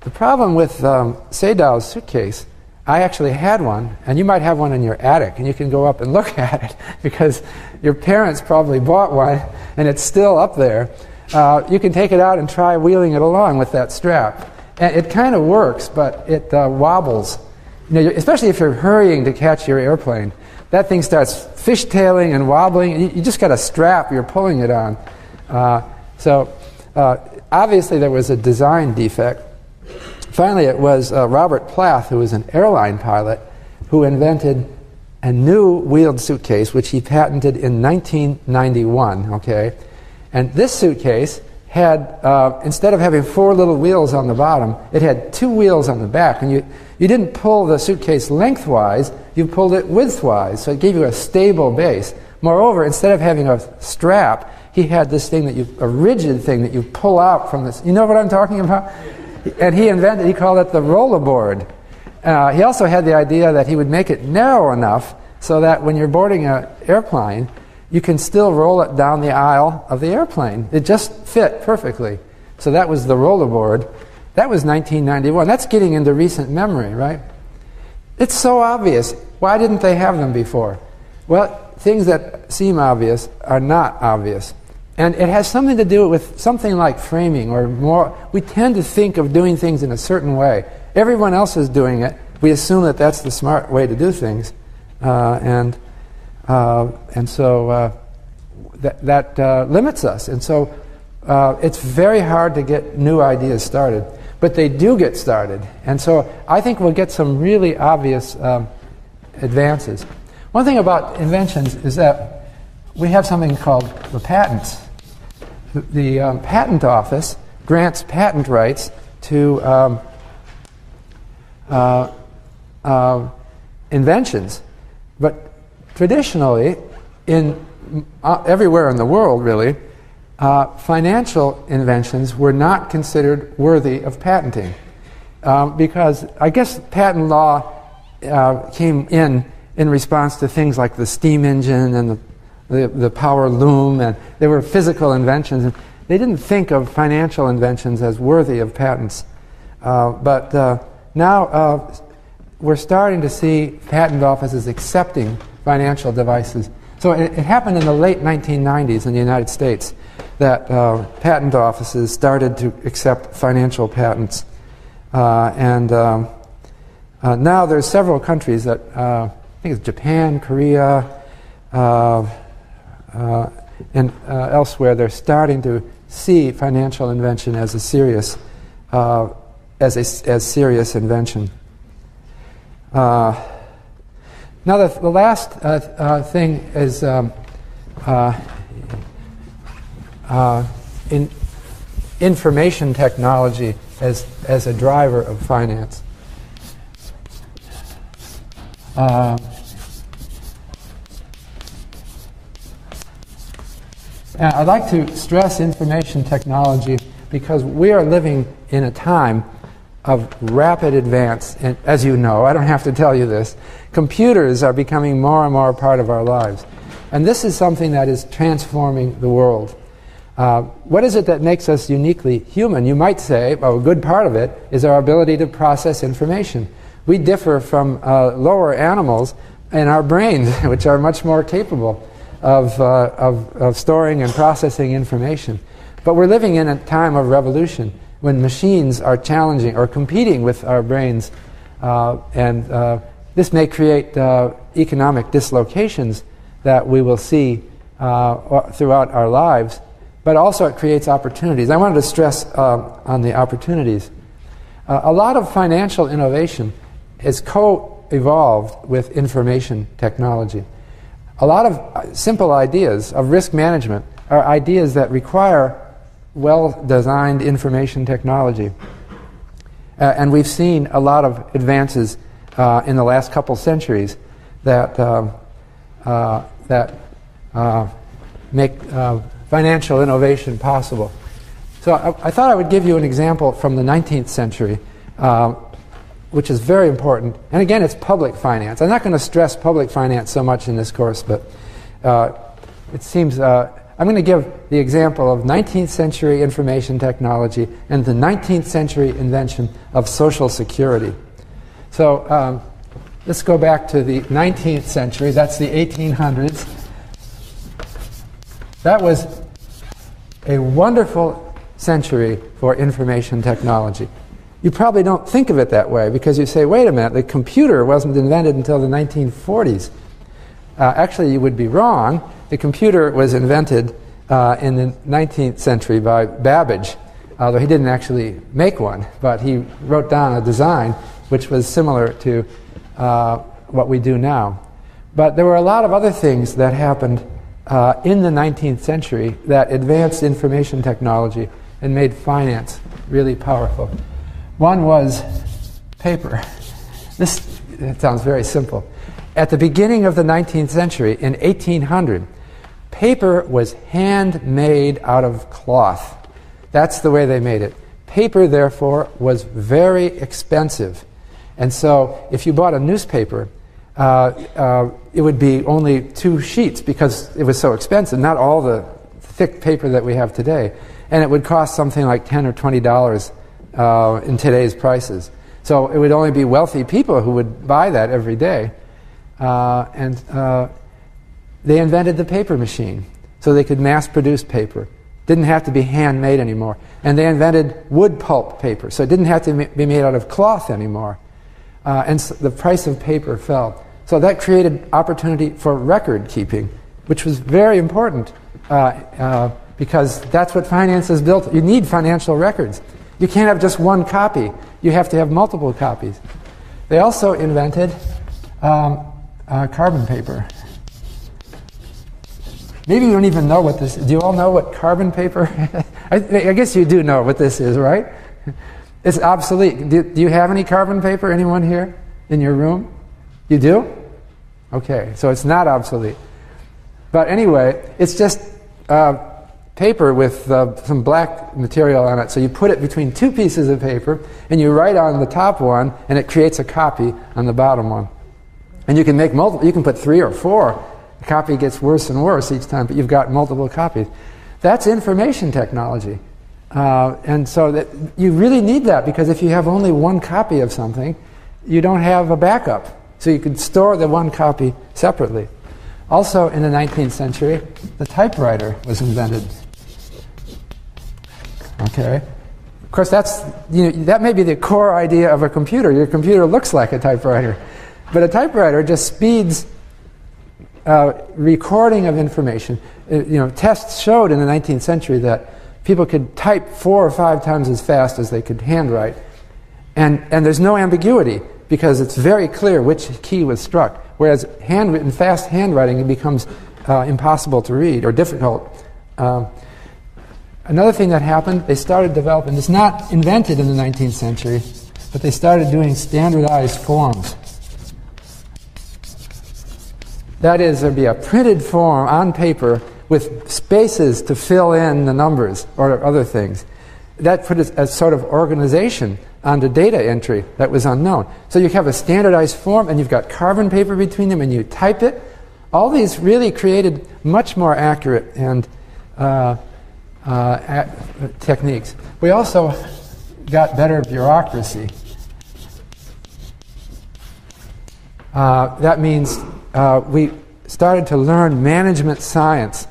The problem with Sadow's suitcase, I actually had one, and you might have one in your attic, and you can go up and look at it because your parents probably bought one, and it's still up there. You can take it out and try wheeling it along with that strap. And it kind of works, but it wobbles. Especially if you're hurrying to catch your airplane. That thing starts fishtailing and wobbling. You just got a strap you're pulling it on. Obviously there was a design defect. Finally, it was Robert Plath, who was an airline pilot, who invented a new wheeled suitcase, which he patented in 1991, okay? And this suitcase had, instead of having 4 little wheels on the bottom, it had 2 wheels on the back. And you didn't pull the suitcase lengthwise, you pulled it widthwise, so it gave you a stable base. Moreover, instead of having a strap, he had this thing a rigid thing that you pull out from this. You know what I'm talking about? And he called it the rollerboard. He also had the idea that he would make it narrow enough so that when you're boarding an airplane, you can still roll it down the aisle of the airplane. It just fit perfectly. So that was the rollerboard. That was 1991. That's getting into recent memory, right? It's so obvious. Why didn't they have them before? Well, things that seem obvious are not obvious. And it has something to do with something like framing or more. We tend to think of doing things in a certain way. Everyone else is doing it. We assume that that's the smart way to do things. And so that limits us. And so it's very hard to get new ideas started. but they do get started. And so I think we'll get some really obvious advances. One thing about inventions is that we have something called the patents. The patent office grants patent rights to inventions, but traditionally, everywhere in the world, really, financial inventions were not considered worthy of patenting because I guess patent law came in response to things like the steam engine and the power loom, and they were physical inventions, and they didn't think of financial inventions as worthy of patents. But now we're starting to see patent offices accepting financial devices. So it happened in the late 1990s in the United States that patent offices started to accept financial patents. And now there's several countries that, I think it's Japan, Korea, and elsewhere, they're starting to see financial invention as a serious, as serious invention. Now the last thing is in information technology as a driver of finance. And I'd like to stress information technology because we are living in a time of rapid advance. And as you know, I don't have to tell you this, computers are becoming more and more a part of our lives. And this is something that is transforming the world. What is it that makes us uniquely human? You might say, well, a good part of it is our ability to process information. We differ from lower animals in our brains, which are much more capable of storing and processing information. But we're living in a time of revolution when machines are challenging or competing with our brains, and this may create economic dislocations that we will see throughout our lives, but also it creates opportunities. I wanted to stress on the opportunities. A lot of financial innovation is co-evolved with information technology. A lot of simple ideas of risk management are ideas that require well-designed information technology. And we've seen a lot of advances in the last couple centuries that make financial innovation possible. So I thought I would give you an example from the 19th century, which is very important. And again, it's public finance. I'm not going to stress public finance so much in this course, but it seems I'm going to give the example of 19th century information technology and the 19th century invention of Social Security. So let's go back to the 19th century. That's the 1800s. That was a wonderful century for information technology. You probably don't think of it that way because you say, wait a minute, the computer wasn't invented until the 1940s. Actually, you would be wrong. The computer was invented in the 19th century by Babbage, although he didn't actually make one, but he wrote down a design which was similar to what we do now. But there were a lot of other things that happened in the 19th century that advanced information technology and made finance really powerful. One was paper. It sounds very simple. At the beginning of the 19th century, in 1800, paper was handmade out of cloth. That's the way they made it. Paper, therefore, was very expensive. And so if you bought a newspaper, it would be only 2 sheets because it was so expensive, not all the thick paper that we have today. And it would cost something like $10 or $20 in today's prices. So it would only be wealthy people who would buy that every day. And they invented the paper machine so they could mass produce paper. Didn't have to be handmade anymore. And they invented wood pulp paper, so it didn't have to be made out of cloth anymore. And so the price of paper fell. So that created opportunity for record keeping, which was very important because that's what finance is built. You need financial records. You can't have just one copy. You have to have multiple copies. They also invented carbon paper. Maybe you don't even know what this is. Do you all know what carbon paper is? I guess you do know what this is, right? It's obsolete. Do you have any carbon paper? Anyone here in your room? You do? Okay, so it's not obsolete. But anyway, it's just paper with some black material on it. So you put it between two pieces of paper, and you write on the top one, and it creates a copy on the bottom one. And you can make multiple. You can put 3 or 4. The copy gets worse and worse each time, but you've got multiple copies. That's information technology. And so that you really need that, because if you have only one copy of something, you don't have a backup. So you could store the one copy separately. Also in the 19th century, the typewriter was invented. Okay? Of course, that may be the core idea of a computer. Your computer looks like a typewriter. But a typewriter just speeds recording of information. Tests showed in the 19th century that people could type 4 or 5 times as fast as they could handwrite. And there's no ambiguity, because it's very clear which key was struck. Whereas handwritten, fast handwriting, it becomes impossible to read or difficult. Another thing that happened, they started developing, it's not invented in the 19th century, but they started doing standardized forms. That is, there'd be a printed form on paper with spaces to fill in the numbers or other things. That put a sort of organization onto data entry that was unknown. So you have a standardized form, and you've got carbon paper between them, and you type it. All these really created much more accurate and techniques. We also got better bureaucracy. That means we started to learn management science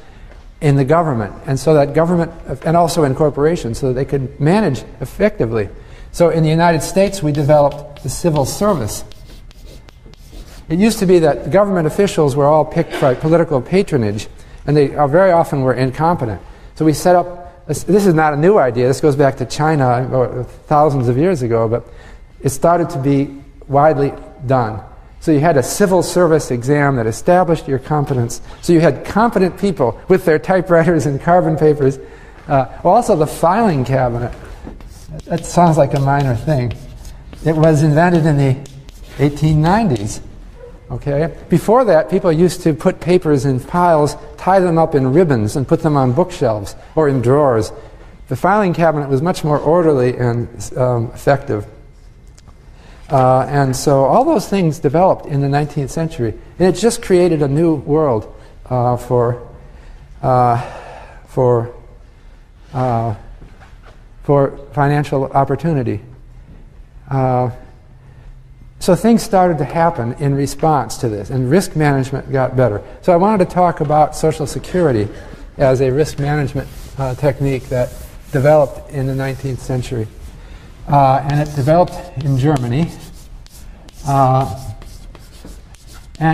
in the government, and so that government, and also in corporations, so that they could manage effectively. So in the United States, we developed the civil service. It used to be that government officials were all picked by political patronage, and they very often were incompetent. So we set up, this is not a new idea, this goes back to China thousands of years ago, but it started to be widely done. So you had a civil service exam that established your competence. So you had competent people with their typewriters and carbon papers. Also the filing cabinet. That sounds like a minor thing. It was invented in the 1890s. Okay? Before that, people used to put papers in piles, tie them up in ribbons, and put them on bookshelves or in drawers. The filing cabinet was much more orderly and effective. And so all those things developed in the 19th century, and it just created a new world for financial opportunity. So things started to happen in response to this, and risk management got better. So I wanted to talk about Social Security as a risk management technique that developed in the 19th century. And it developed in Germany. And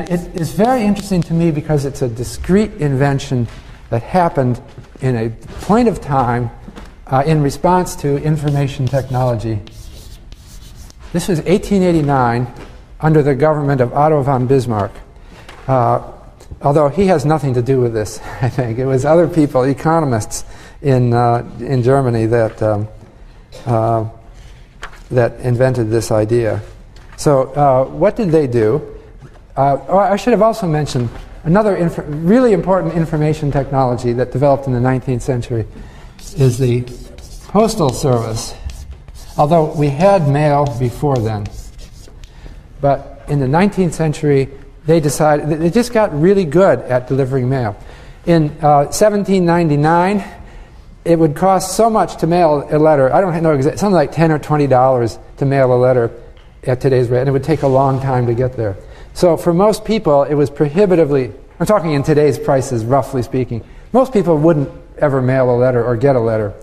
it is very interesting to me because it's a discrete invention that happened in a point of time in response to information technology. This was 1889 under the government of Otto von Bismarck. Although he has nothing to do with this, I think. It was other people, economists in Germany that invented this idea. So what did they do? I should have also mentioned another really important information technology that developed in the 19th century is the postal service. Although we had mail before then. But in the 19th century, they decided, they just got really good at delivering mail. In 1799, it would cost so much to mail a letter, I don't know exactly, something like $10 or $20 to mail a letter at today's rate, and it would take a long time to get there. So for most people, it was prohibitively, I'm talking in today's prices, roughly speaking, most people wouldn't ever mail a letter or get a letter.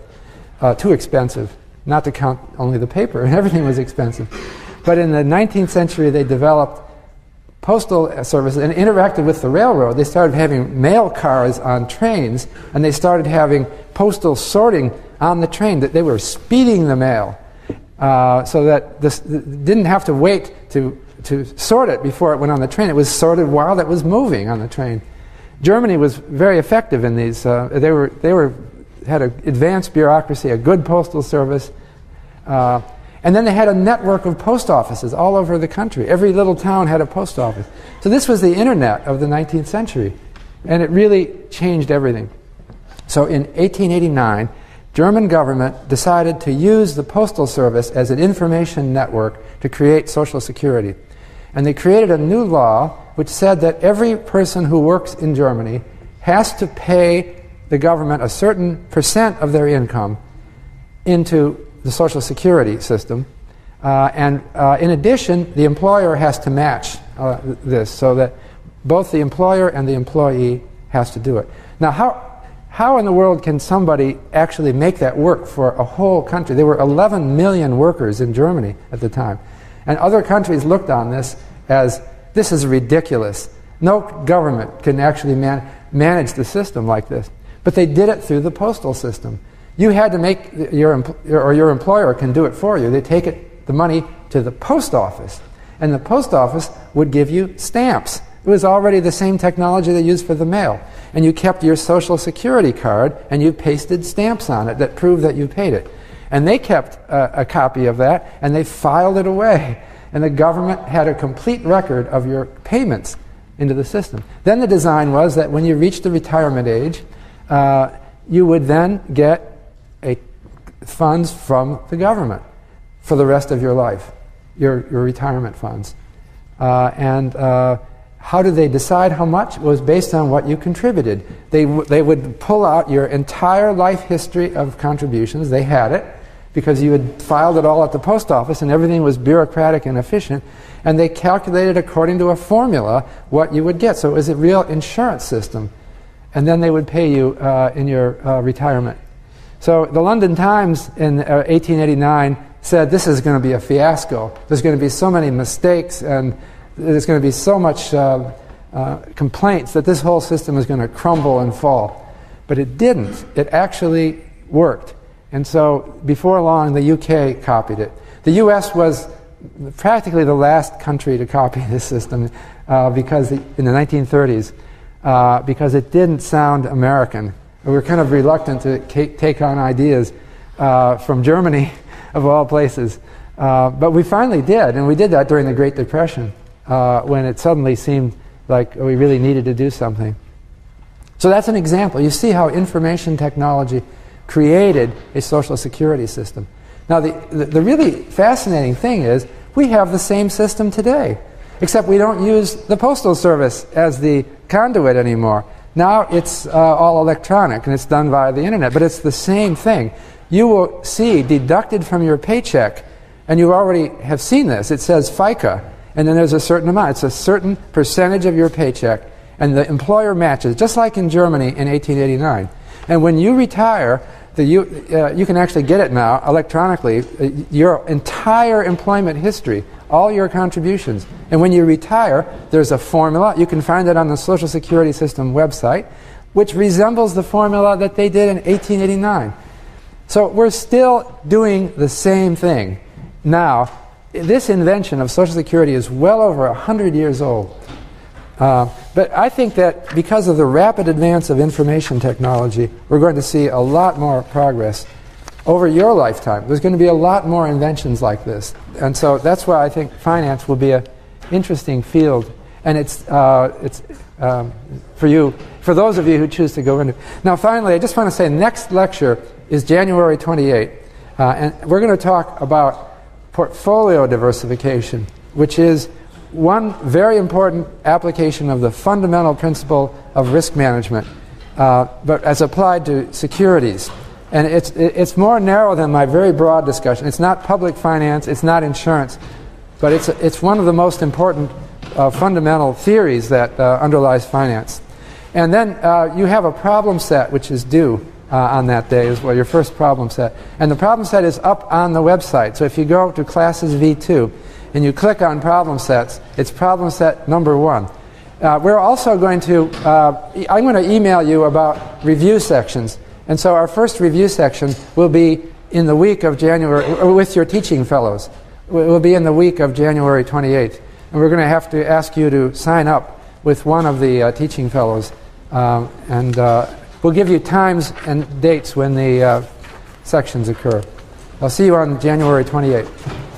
Too expensive, not to count only the paper, and everything was expensive. But in the 19th century, they developed postal services and interacted with the railroad. They started having mail cars on trains, and they started having postal sorting on the train, that they were speeding the mail so that this didn't have to wait to sort it before it went on the train. It was sorted while it was moving on the train. Germany was very effective in these. They had an advanced bureaucracy, a good postal service, and then they had a network of post offices all over the country. Every little town had a post office. So this was the internet of the 19th century, and it really changed everything. So in 1889, German government decided to use the postal service as an information network to create Social Security. And they created a new law which said that every person who works in Germany has to pay the government a certain percent of their income into the Social Security system. And in addition, the employer has to match this so that both the employer and the employee has to do it. Now, how in the world can somebody actually make that work for a whole country? There were 11 million workers in Germany at the time. And other countries looked on this as, this is ridiculous. No government can actually manage the system like this. But they did it through the postal system. You had to make your employer can do it for you. They take the money to the post office, and the post office would give you stamps. It was already the same technology they used for the mail. And you kept your Social Security card, and you pasted stamps on it that proved that you paid it. And they kept a copy of that, and they filed it away. And the government had a complete record of your payments into the system. Then the design was that when you reached the retirement age, you would then get funds from the government for the rest of your life, your retirement funds. How did they decide how much? It was based on what you contributed. They would pull out your entire life history of contributions. They had it because you had filed it all at the post office and everything was bureaucratic and efficient. And they calculated according to a formula what you would get. So it was a real insurance system. And then they would pay you in your retirement. So the London Times in 1889 said this is going to be a fiasco. There's going to be so many mistakes and there's going to be so much complaints that this whole system is going to crumble and fall. But it didn't. It actually worked. And so before long, the UK copied it. The US was practically the last country to copy this system because in the 1930s, because it didn't sound American. We were kind of reluctant to take on ideas from Germany, of all places. But we finally did, and we did that during the Great Depression, when it suddenly seemed like we really needed to do something. So that's an example. You see how information technology created a Social Security system. Now, the really fascinating thing is we have the same system today, except we don't use the Postal Service as the conduit anymore. Now it's all electronic and it's done via the internet, but it's the same thing. You will see deducted from your paycheck, and you already have seen this, it says FICA, and then there's a certain amount. It's a certain percentage of your paycheck, and the employer matches, just like in Germany in 1889. And when you retire, you can actually get it now electronically, your entire employment history, all your contributions. And when you retire, there's a formula. You can find it on the Social Security System website, which resembles the formula that they did in 1889. So we're still doing the same thing. Now, this invention of Social Security is well over 100 years old. But I think that because of the rapid advance of information technology, we're going to see a lot more progress over your lifetime. There's going to be a lot more inventions like this. And so that's why I think finance will be an interesting field. And it's for those of you who choose to go into it. Now finally, I just want to say next lecture is January 28th. And we're going to talk about portfolio diversification, which is one very important application of the fundamental principle of risk management, but as applied to securities. And it's more narrow than my very broad discussion. It's not public finance, it's not insurance, but it's one of the most important fundamental theories that underlies finance. And then you have a problem set which is due on that day as well, your first problem set. And the problem set is up on the website. So if you go to Classes V2 and you click on problem sets, it's problem set number 1. We're also going to, I'm going to email you about review sections. And so our first review section will be in the week of January, or with your teaching fellows. It will be in the week of January 28th. And we're going to have to ask you to sign up with one of the teaching fellows. And we'll give you times and dates when the sections occur. I'll see you on January 28th.